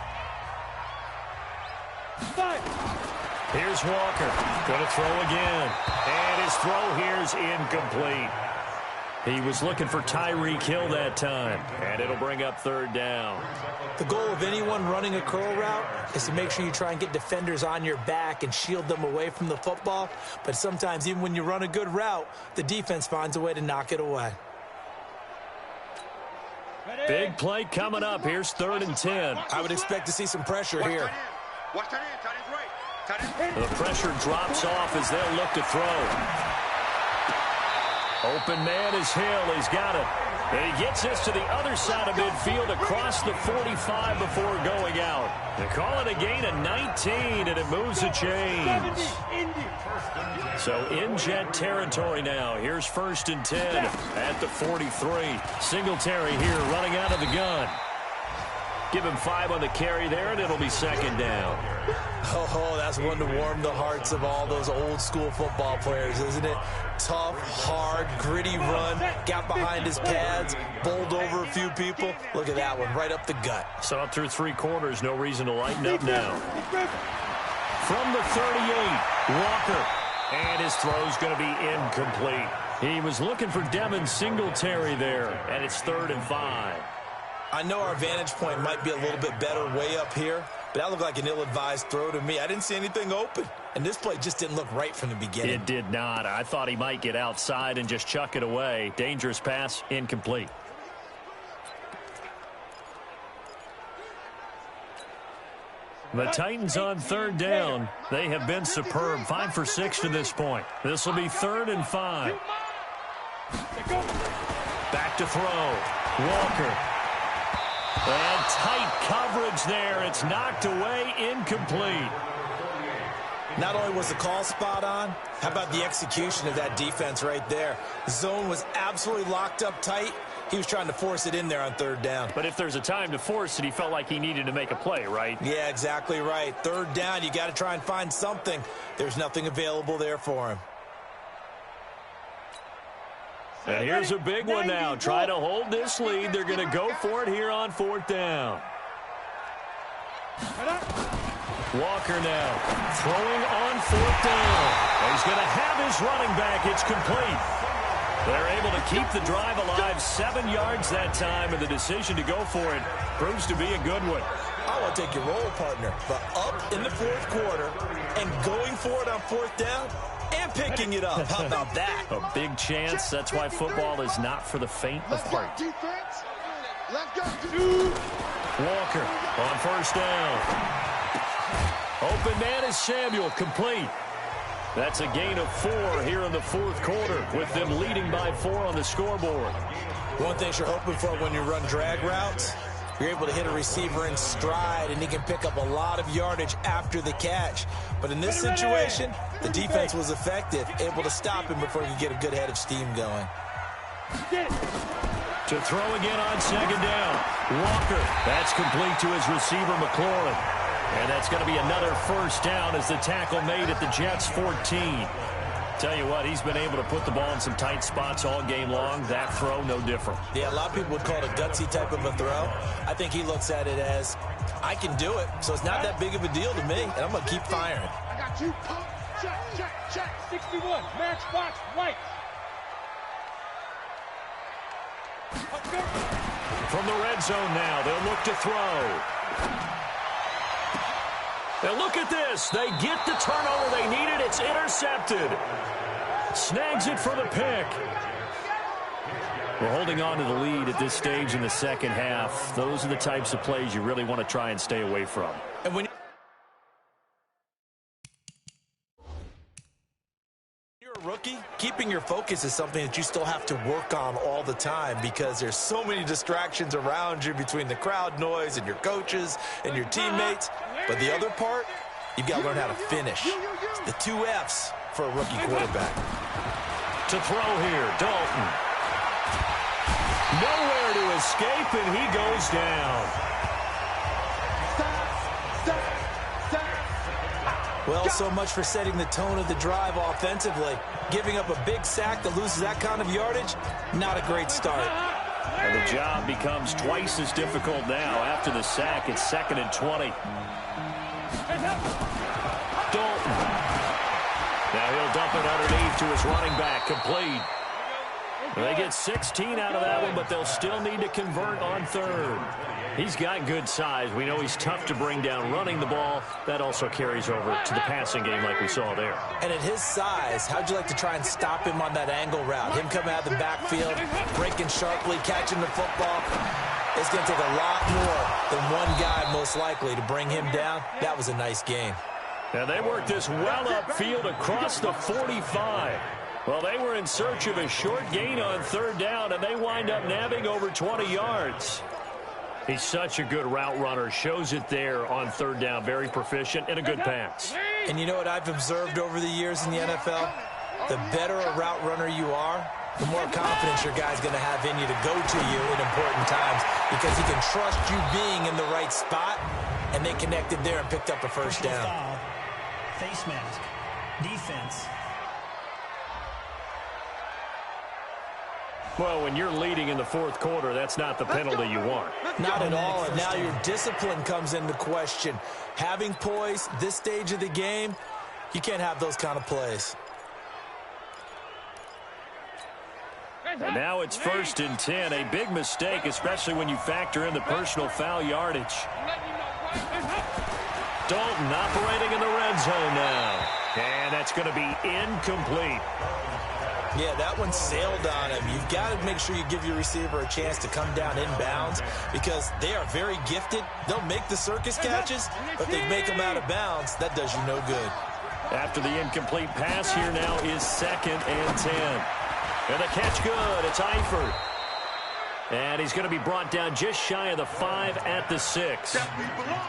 Here's Walker. Going to throw again. And his throw here's incomplete. He was looking for Tyreek Hill that time, and it'll bring up 3rd down. The goal of anyone running a curl route is to make sure you try and get defenders on your back and shield them away from the football. But sometimes, even when you run a good route, the defense finds a way to knock it away. Big play coming up. Here's 3rd and 10. I would expect to see some pressure here. The pressure drops off as they'll look to throw. Open man is Hill. He's got it. And he gets this to the other side of midfield across the 45 before going out. They call it a gain of 19, and it moves the chains. So in Jet territory now. Here's 1st and 10 at the 43. Singletary here running out of the gun. Give him 5 on the carry there, and it'll be 2nd down. Oh, that's one to warm the hearts of all those old-school football players, isn't it? Tough, hard, gritty run, got behind his pads, bowled over a few people. Look at that one, right up the gut. So up through 3 quarters, no reason to lighten up now. From the 38, Walker. And his throw's going to be incomplete. He was looking for Devin Singletary there, and it's 3rd and 5. I know our vantage point might be a little bit better way up here, but that looked like an ill-advised throw to me. I didn't see anything open, and this play just didn't look right from the beginning. It did not. I thought he might get outside and just chuck it away. Dangerous pass, incomplete. The Titans on 3rd down. They have been superb. 5 for 6 to this point. This will be 3rd and 5. Back to throw. Walker. And tight coverage there. It's knocked away, incomplete. Not only was the call spot on, how about the execution of that defense right there? The zone was absolutely locked up tight. He was trying to force it in there on 3rd down. But if there's a time to force it, he felt like he needed to make a play, right? Yeah, exactly right. 3rd down, you got to try and find something. There's nothing available there for him. And here's a big one now. Try to hold this lead. They're going to go for it here on 4th down. Walker now throwing on 4th down. He's going to have his running back. It's complete. They're able to keep the drive alive. 7 yards that time, and the decision to go for it proves to be a good one. I want to take your role, partner, but up in the 4th quarter and going for it on 4th down and picking it up. How about that? A big chance. That's why football is not for the faint of heart. Walker on 1st down. Open man is Samuel, complete. That's a gain of 4 here in the 4th quarter, with them leading by 4 on the scoreboard. One thing you're hoping for when you run drag routes, you're able to hit a receiver in stride, and he can pick up a lot of yardage after the catch. But in this situation, the defense was effective, able to stop him before he could get a good head of steam going. To throw again on 2nd down. Walker, that's complete to his receiver, McLaurin. And that's going to be another 1st down as the tackle made at the Jets' 14. Tell you what, he's been able to put the ball in some tight spots all game long. That throw, no different. Yeah, a lot of people would call it a gutsy type of a throw. I think he looks at it as, I can do it, so it's not that big of a deal to me, and I'm going to keep firing. I got you. Check, check, check. 61, matchbox, right. From the red zone now, they'll look to throw. And look at this. They get the turnover they needed. It's intercepted. Snags it for the pick. We're holding on to the lead at this stage in the 2nd half. Those are the types of plays you really want to try and stay away from. And when you're a rookie, keep keeping your focus is something that you still have to work on all the time because there's so many distractions around you between the crowd noise and your coaches and your teammates. But the other part, you've got to learn how to finish. It's the 2 F's for a rookie quarterback. To throw here, Dalton. Nowhere to escape, and he goes down. Well, so much for setting the tone of the drive offensively. Giving up a big sack that loses that kind of yardage, not a great start. And the job becomes twice as difficult now. After the sack, it's 2nd and 20. Dalton. Now he'll dump it underneath to his running back, complete. They get 16 out of that one, but they'll still need to convert on 3rd. He's got good size. We know he's tough to bring down running the ball. That also carries over to the passing game like we saw there. And at his size, how'd you like to try and stop him on that angle route? Him coming out of the backfield, breaking sharply, catching the football. It's going to take a lot more than one guy most likely to bring him down. That was a nice game. And they worked this well upfield across the 45. Well, they were in search of a short gain on 3rd down, and they wind up nabbing over 20 yards. He's such a good route runner. Shows it there on 3rd down. Very proficient and a good pass. And you know what I've observed over the years in the NFL? The better a route runner you are, the more confidence your guy's going to have in you to go to you in important times because he can trust you being in the right spot, and they connected there and picked up a 1st down. Face mask. Defense. Well, when you're leading in the 4th quarter, that's not the penalty you want. Not at all, and now your discipline comes into question. Having poise this stage of the game, you can't have those kind of plays. And now it's 1st and 10. A big mistake, especially when you factor in the personal foul yardage. Dalton operating in the red zone now. And that's going to be incomplete. Yeah, that one sailed on him. You've got to make sure you give your receiver a chance to come down inbounds because they are very gifted. They'll make the circus catches, but they make them out of bounds. That does you no good. After the incomplete pass, here now is 2nd and 10. And the catch good. It's Eifert. And he's going to be brought down just shy of the 5 at the 6.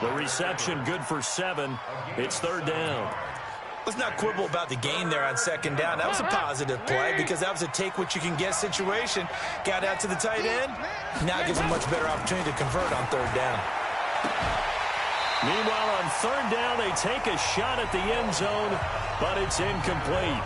The reception good for 7. It's 3rd down. Let's not quibble about the gain there on 2nd down. That was a positive play because that was a take-what-you-can-get situation. Got out to the tight end. Now gives him a much better opportunity to convert on 3rd down. Meanwhile, on 3rd down, they take a shot at the end zone, but it's incomplete.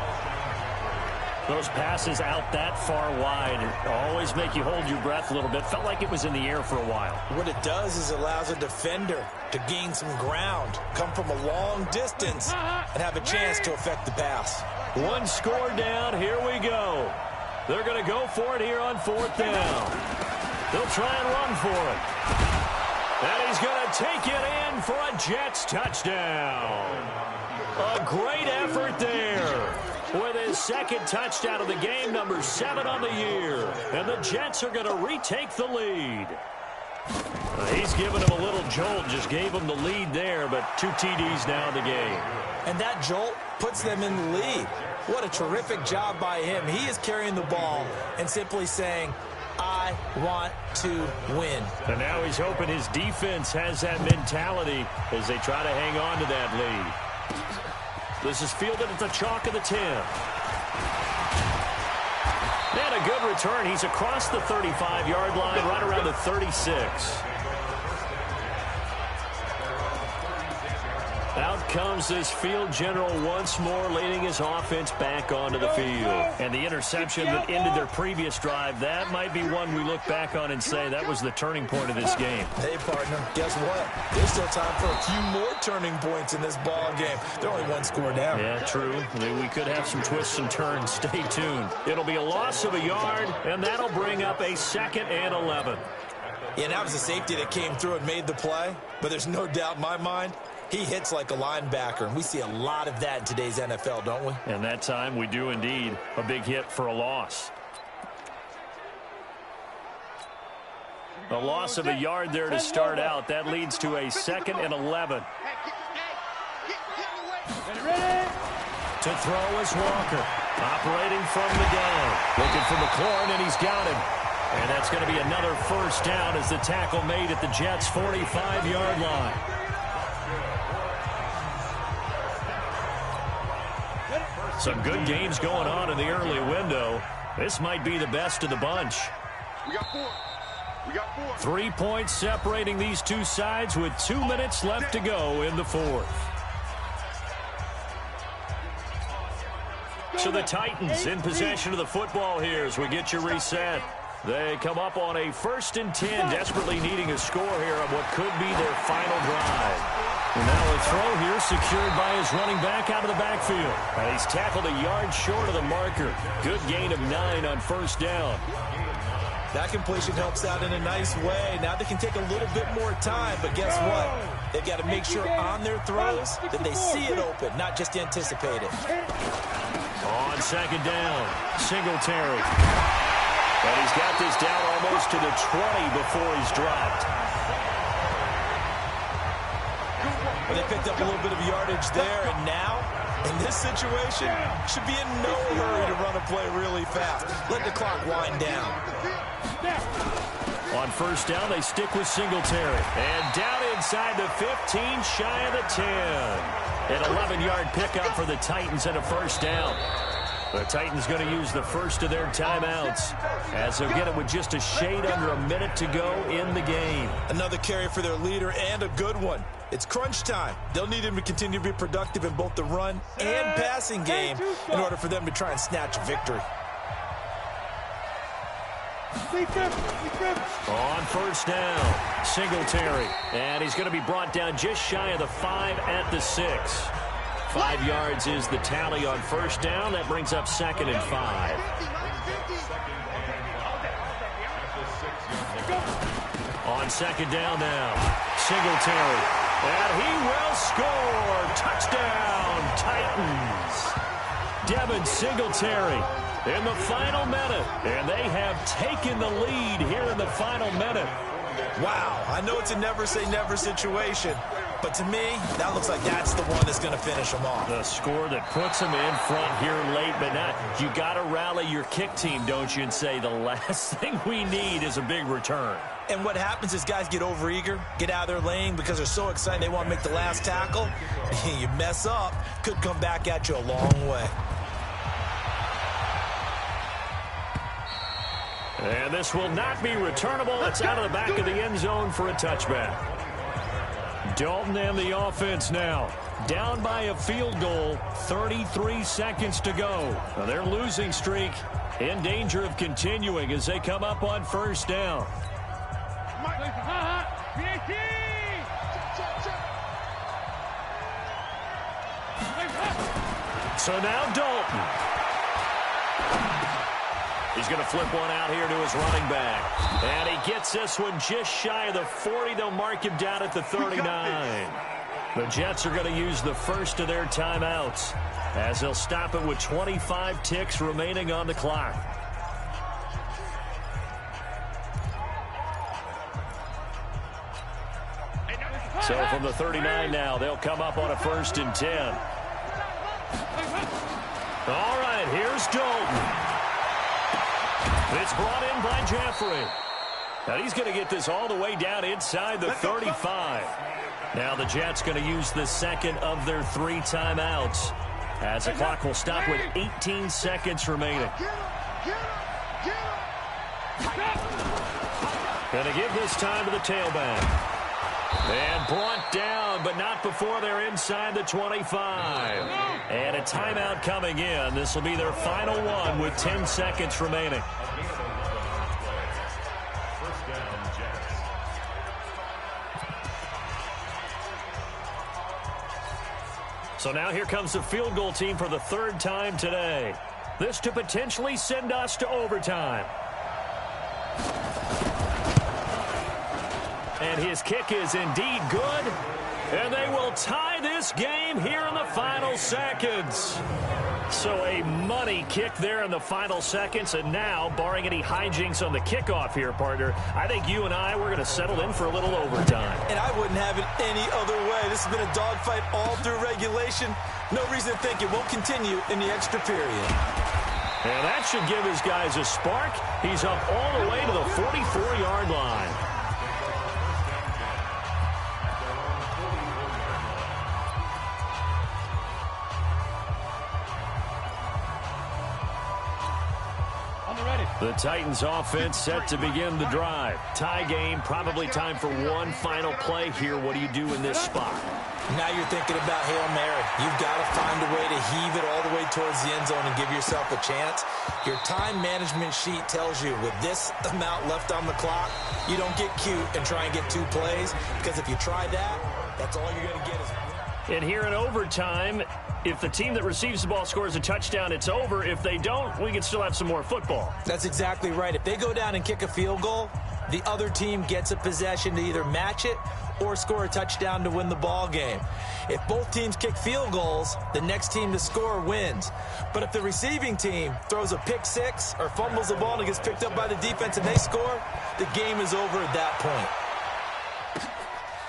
Those passes out that far wide always make you hold your breath a little bit. Felt like it was in the air for a while. What it does is it allows a defender to gain some ground, come from a long distance, and have a chance to affect the pass. One score down. Here we go. They're going to go for it here on 4th down. They'll try and run for it. And he's going to take it in for a Jets touchdown. A great effort there. With his 2nd touchdown of the game, number 7 on the year. And the Jets are going to retake the lead. He's given him a little jolt, just gave him the lead there, but 2 TDs now in the game. And that jolt puts them in the lead. What a terrific job by him. He is carrying the ball and simply saying, I want to win. And now he's hoping his defense has that mentality as they try to hang on to that lead. This is fielded at the chalk of the 10. And a good return. He's across the 35-yard line, right around the 36. Out comes this field general once more, leading his offense back onto the field. And the interception that ended their previous drive, that might be one we look back on and say that was the turning point of this game. Hey, partner, guess what? There's still time for a few more turning points in this ball game. They're only 1 score down. Yeah, true. We could have some twists and turns. Stay tuned. It'll be a loss of a yard, and that'll bring up a 2nd and 11. Yeah, that was a safety that came through and made the play, but there's no doubt in my mind he hits like a linebacker, and we see a lot of that in today's NFL, don't we? And that time we do indeed. A big hit for a loss. A loss of a yard there to start out. That leads to a 2nd and 11. To throw is Walker. Operating from the gun. Looking for McLaurin, and he's got him. And that's going to be another first down as the tackle made at the Jets' 45-yard line. Some good games going on in the early window. This might be the best of the bunch. We got 4. 3 points separating these two sides with 2 minutes left to go in the fourth. So the Titans in possession of the football here as we get you reset. They come up on a 1st and 10, desperately needing a score here on what could be their final drive. And now a throw here secured by his running back out of the backfield. And he's tackled a yard short of the marker. Good gain of 9 on first down. That completion helps out in a nice way. Now they can take a little bit more time, but guess what? They've got to make sure on their throws that they see it open, not just anticipate it. On second down, Singletary. And he's got this down almost to the 20 before he's dropped. Well, they picked up a little bit of yardage there, and now, in this situation, should be in no hurry to run a play really fast. Let the clock wind down. On first down, they stick with Singletary. And down inside the 15, shy of the 10. An 11-yard pickup for the Titans and a first down. The Titans going to use the first of their timeouts as they'll get it with just a shade under a minute to go in the game. Another carry for their leader and a good one. It's crunch time. They'll need him to continue to be productive in both the run and passing game in order for them to try and snatch a victory. On first down, Singletary. And he's going to be brought down just shy of the 5 at the 6. 5 yards is the tally on first down. That brings up 2nd and 5. On second down now, Singletary. And he will score. Touchdown, Titans. Devin Singletary in the final minute. And they have taken the lead here in the final minute. Wow, I know it's a never-say-never situation, but to me, that looks like that's the one that's going to finish them off. The score that puts them in front here late, but not. You got to rally your kick team, don't you, and say the last thing we need is a big return. And what happens is guys get overeager, get out of their lane because they're so excited they want to make the last tackle. You mess up, could come back at you a long way. And this will not be returnable. It's out of the back of the end zone for a touchback. Dalton and the offense now. Down by a field goal, 33 seconds to go. Now their losing streak in danger of continuing as they come up on first down. So now Dalton. He's going to flip one out here to his running back. And he gets this one just shy of the 40. They'll mark him down at the 39. The Jets are going to use the first of their timeouts as they'll stop it with 25 ticks remaining on the clock. So from the 39 now, they'll come up on a 1st and 10. All right, here's Dalton. It's brought in by Jeffrey. Now he's going to get this all the way down inside the 35. Now the Jets going to use the second of their 3 timeouts as the clock will stop with 18 seconds remaining. Going to give this time to the tailback. And brought down, but not before they're inside the 25. And a timeout coming in. This will be their final one with 10 seconds remaining. So now here comes the field goal team for the 3rd time today. This to potentially send us to overtime. And his kick is indeed good. And they will tie this game here in the final seconds. So a money kick there in the final seconds. And now, barring any hijinks on the kickoff here, partner, I think you and I, we're going to settle in for a little overtime. And I wouldn't have it any other way. This has been a dogfight all through regulation. No reason to think it won't continue in the extra period. And that should give his guys a spark. He's up all the way to the 44-yard line. The Titans offense set to begin the drive. Tie game, probably time for one final play here. What do you do in this spot? Now you're thinking about Hail Mary. You've got to find a way to heave it all the way towards the end zone and give yourself a chance. Your time management sheet tells you with this amount left on the clock, you don't get cute and try and get 2 plays, because if you try that, that's all you're going to get is... And here in overtime, if the team that receives the ball scores a touchdown, it's over. If they don't, we can still have some more football. That's exactly right. If they go down and kick a field goal, the other team gets a possession to either match it or score a touchdown to win the ball game. If both teams kick field goals, the next team to score wins. But if the receiving team throws a pick six or fumbles the ball and it gets picked up by the defense and they score, the game is over at that point.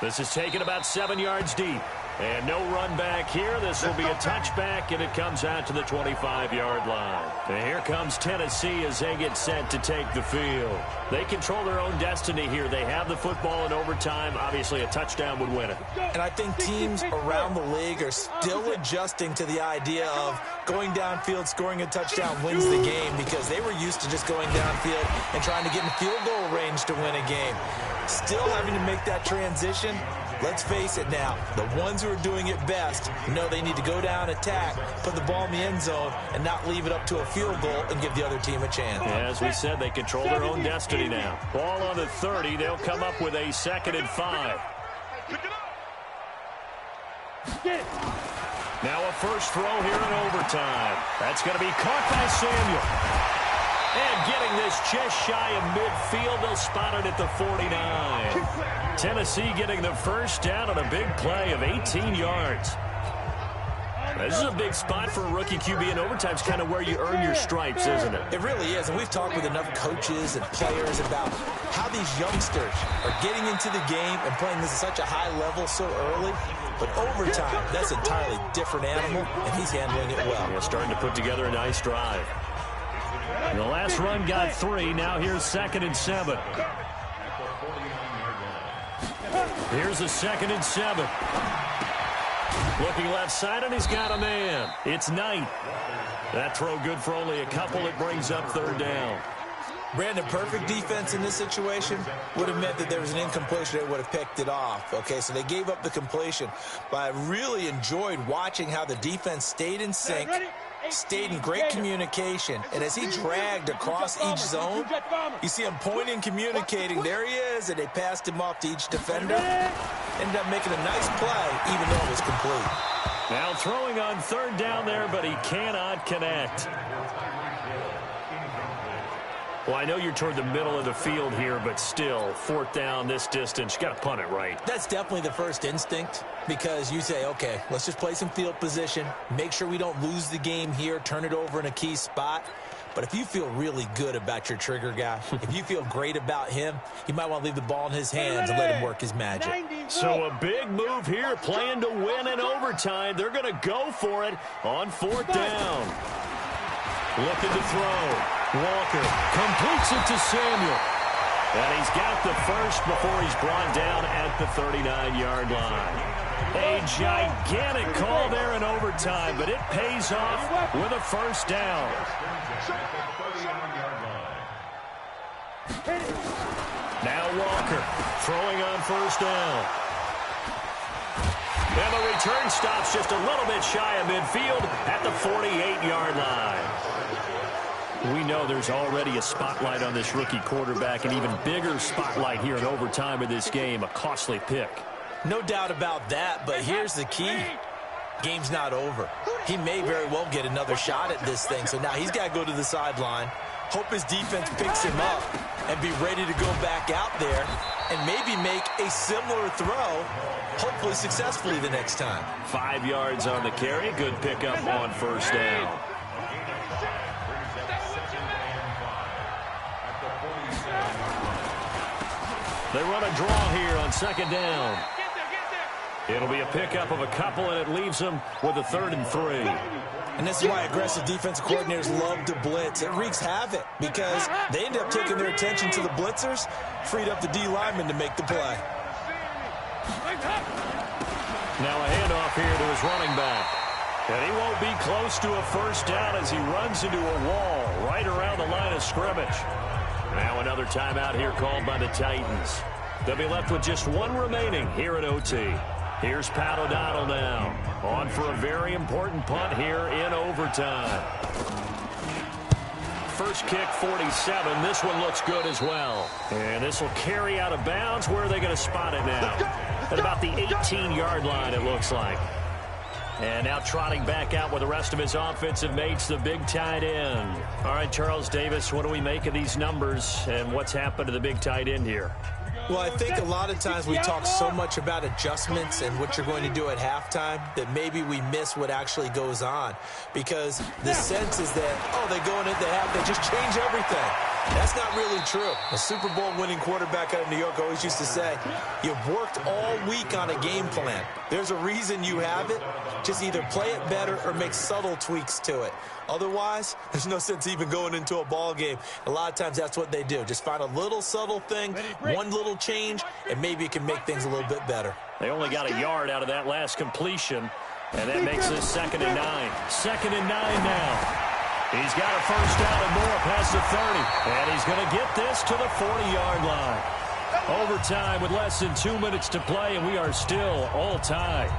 This is taken about 7 yards deep. And no run back here. This will be a touchback, and it comes out to the 25-yard line. And here comes Tennessee as they get set to take the field. They control their own destiny here. They have the football in overtime. Obviously, a touchdown would win it. And I think teams around the league are still adjusting to the idea of going downfield, scoring a touchdown wins the game, because they were used to just going downfield and trying to get in field goal range to win a game. Still having to make that transition. Let's face it now, the ones who are doing it best know they need to go down, attack, put the ball in the end zone, and not leave it up to a field goal and give the other team a chance. Yeah, as we said, they control their own destiny now. Ball on the 30. They'll come up with a 2nd and 5. Now a first throw here in overtime. That's going to be caught by Samuel. And getting this just shy of midfield, they'll spot it at the 49. Tennessee getting the first down on a big play of 18 yards. This is a big spot for a rookie QB, and overtime's kind of where you earn your stripes, isn't it? It really is, and we've talked with enough coaches and players about how these youngsters are getting into the game and playing this at such a high level so early. But overtime, that's an entirely different animal, and he's handling it well. Yeah, starting to put together a nice drive. The last run got 3. Now here's 2nd and 7. Here's a 2nd and 7. Looking left side, and he's got a man. It's Knight. That throw good for only a couple. It brings up 3rd down. Brandon, perfect defense in this situation would have meant that there was an incompletion that would have picked it off. Okay, so they gave up the completion. But I really enjoyed watching how the defense stayed in sync, stayed in great communication, and as he dragged across each zone, you see him pointing, communicating. There he is, and they passed him off to each defender. Ended up making a nice play, even though it was complete. Now throwing on 3rd down there, but he cannot connect. Well, I know you're toward the middle of the field here, but still, 4th down this distance, you got to punt it right. That's definitely the first instinct, because you say, okay, let's just play some field position, make sure we don't lose the game here, turn it over in a key spot. But if you feel really good about your trigger guy, if you feel great about him, you might want to leave the ball in his hands and let him work his magic. So a big move here, playing to win in overtime. They're going to go for it on 4th down. Looking to throw. Walker completes it to Samuel. And he's got the first before he's brought down at the 39-yard line. A gigantic call there in overtime, but it pays off with a 1st down. Now Walker throwing on 1st down. And the return stops just a little bit shy of midfield at the 48-yard line. We know there's already a spotlight on this rookie quarterback, an even bigger spotlight here in overtime of this game, a costly pick. No doubt about that, but here's the key. Game's not over. He may very well get another shot at this thing, so now he's got to go to the sideline, hope his defense picks him up, and be ready to go back out there and maybe make a similar throw, hopefully successfully the next time. 5 yards on the carry, good pickup on 1st down. They run a draw here on 2nd down. It'll be a pickup of a couple, and it leaves them with a 3rd and 3. And this is why aggressive defensive coordinators love to blitz. It wreaks havoc because they end up taking their attention to the blitzers, freed up the D lineman to make the play. Now a handoff here to his running back. And he won't be close to a first down as he runs into a wall right around the line of scrimmage. Now another timeout here called by the Titans. They'll be left with just one remaining here at OT. Here's Pat O'Donnell now, on for a very important punt here in overtime. First kick, 47. This one looks good as well. And this will carry out of bounds. Where are they going to spot it now? At about the 18-yard line, it looks like. And now trotting back out with the rest of his offensive mates, the big tight end. All right, Charles Davis, what do we make of these numbers and what's happened to the big tight end here? Well, I think a lot of times we talk so much about adjustments and what you're going to do at halftime that maybe we miss what actually goes on. Because the sense is that, oh, they go in at the half, they just change everything. That's not really true. A Super Bowl winning quarterback out of New York always used to say, you've worked all week on a game plan. There's a reason you have it. Just either play it better or make subtle tweaks to it. Otherwise, there's no sense even going into a ball game. A lot of times that's what they do. Just find a little subtle thing, one little change, and maybe it can make things a little bit better. They only got a yard out of that last completion, and that makes this 2nd and 9. 2nd and 9 now. He's got a first down and more past the 30, and he's going to get this to the 40-yard line. Overtime with less than 2 minutes to play, and we are still all tied.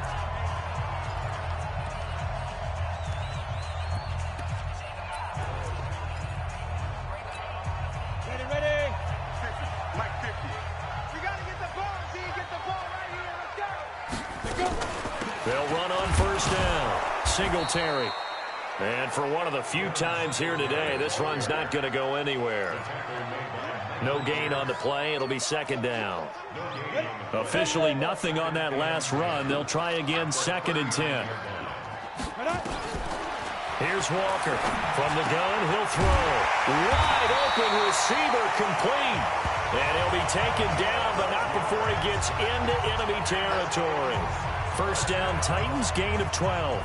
They'll run on first down. Singletary. And for one of the few times here today, this run's not going to go anywhere. No gain on the play. It'll be 2nd down. Officially nothing on that last run. They'll try again, 2nd and 10. Here's Walker. From the gun, he'll throw. Wide open receiver complete. And he'll be taken down, but not before he gets into enemy territory. First down, Titans, gain of 12.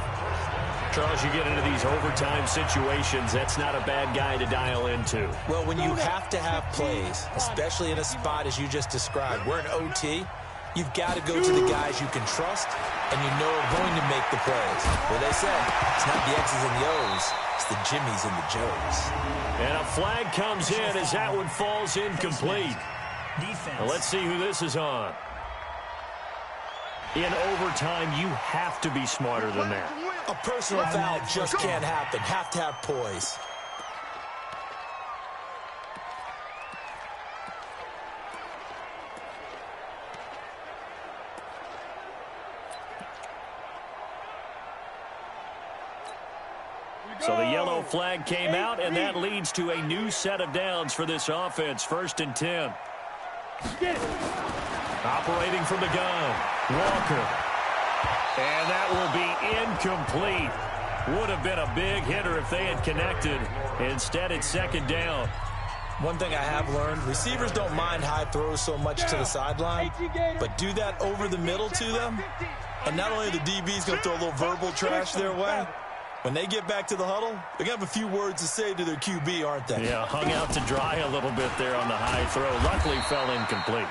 Charles, you get into these overtime situations, that's not a bad guy to dial into. Well, when you have to have plays, especially in a spot as you just described, we're in OT, you've got to go to the guys you can trust and you know are going to make the plays. Where they say, it's not the X's and the O's, it's the Jimmies and the Joes. And a flag comes in as that one falls incomplete. Now let's see who this is on. In overtime, you have to be smarter than that. A personal foul just can't happen. Have to have poise. So the yellow flag came out, and that leads to a new set of downs for this offense. 1st and 10. Operating from the gun, Walker. And that will be incomplete. Would have been a big hitter if they had connected. Instead, it's 2nd down. One thing I have learned, receivers don't mind high throws so much to the sideline, but do that over the middle to them, and not only are the DBs going to throw a little verbal trash their way, when they get back to the huddle, they're going to have a few words to say to their QB, aren't they? Yeah, hung out to dry a little bit there on the high throw. Luckily, fell incomplete.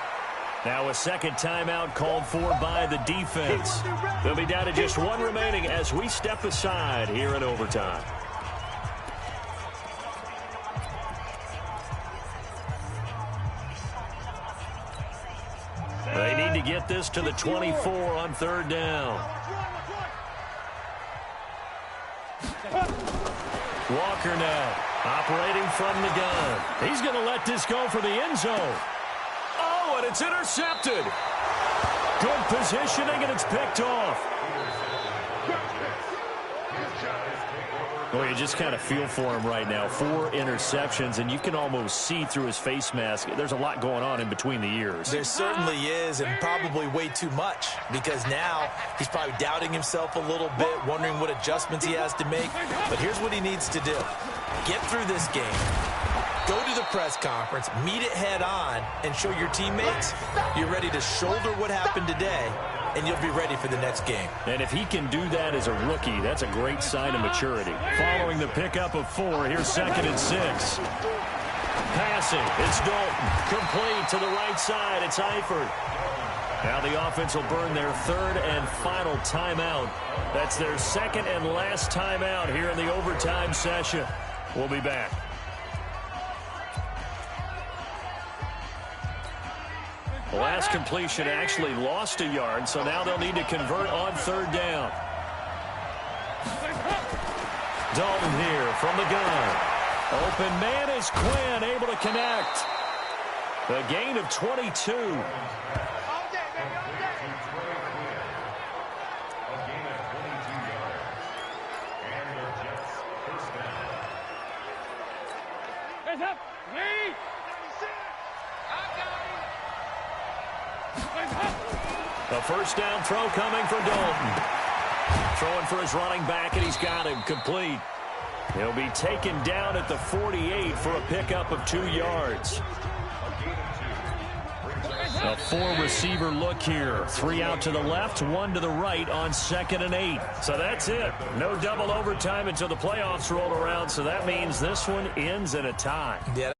Now a second timeout called for by the defense. They'll be down to just one remaining as we step aside here in overtime. They need to get this to the 24 on 3rd down. Walker now operating from the gun. He's going to let this go for the end zone. Oh, and it's intercepted. Good positioning, and it's picked off. Well, you just kind of feel for him right now. 4 interceptions, and you can almost see through his face mask. There's a lot going on in between the ears. There certainly is, and probably way too much, because now he's probably doubting himself a little bit, wondering what adjustments he has to make. But here's what he needs to do. Get through this game. Go to the press conference, meet it head on, and show your teammates you're ready to shoulder what happened today and you'll be ready for the next game. And if he can do that as a rookie, that's a great sign of maturity. Following the pickup of 4, here's 2nd and 6. Passing, it's Dalton. Complete to the right side, it's Eifert. Now the offense will burn their 3rd and final timeout. That's their 2nd and last timeout here in the overtime session. We'll be back. The last completion actually lost a yard, so now they'll need to convert on 3rd down. Dalton here from the gun. Open man is Quinn, able to connect. A gain of 22. A first down throw coming for Dalton. Throwing for his running back, and he's got him complete. He'll be taken down at the 48 for a pickup of 2 yards. A 4-receiver look here. 3 out to the left, 1 to the right on 2nd and 8. So that's it. No double overtime until the playoffs roll around, so that means this one ends in a tie. Yeah.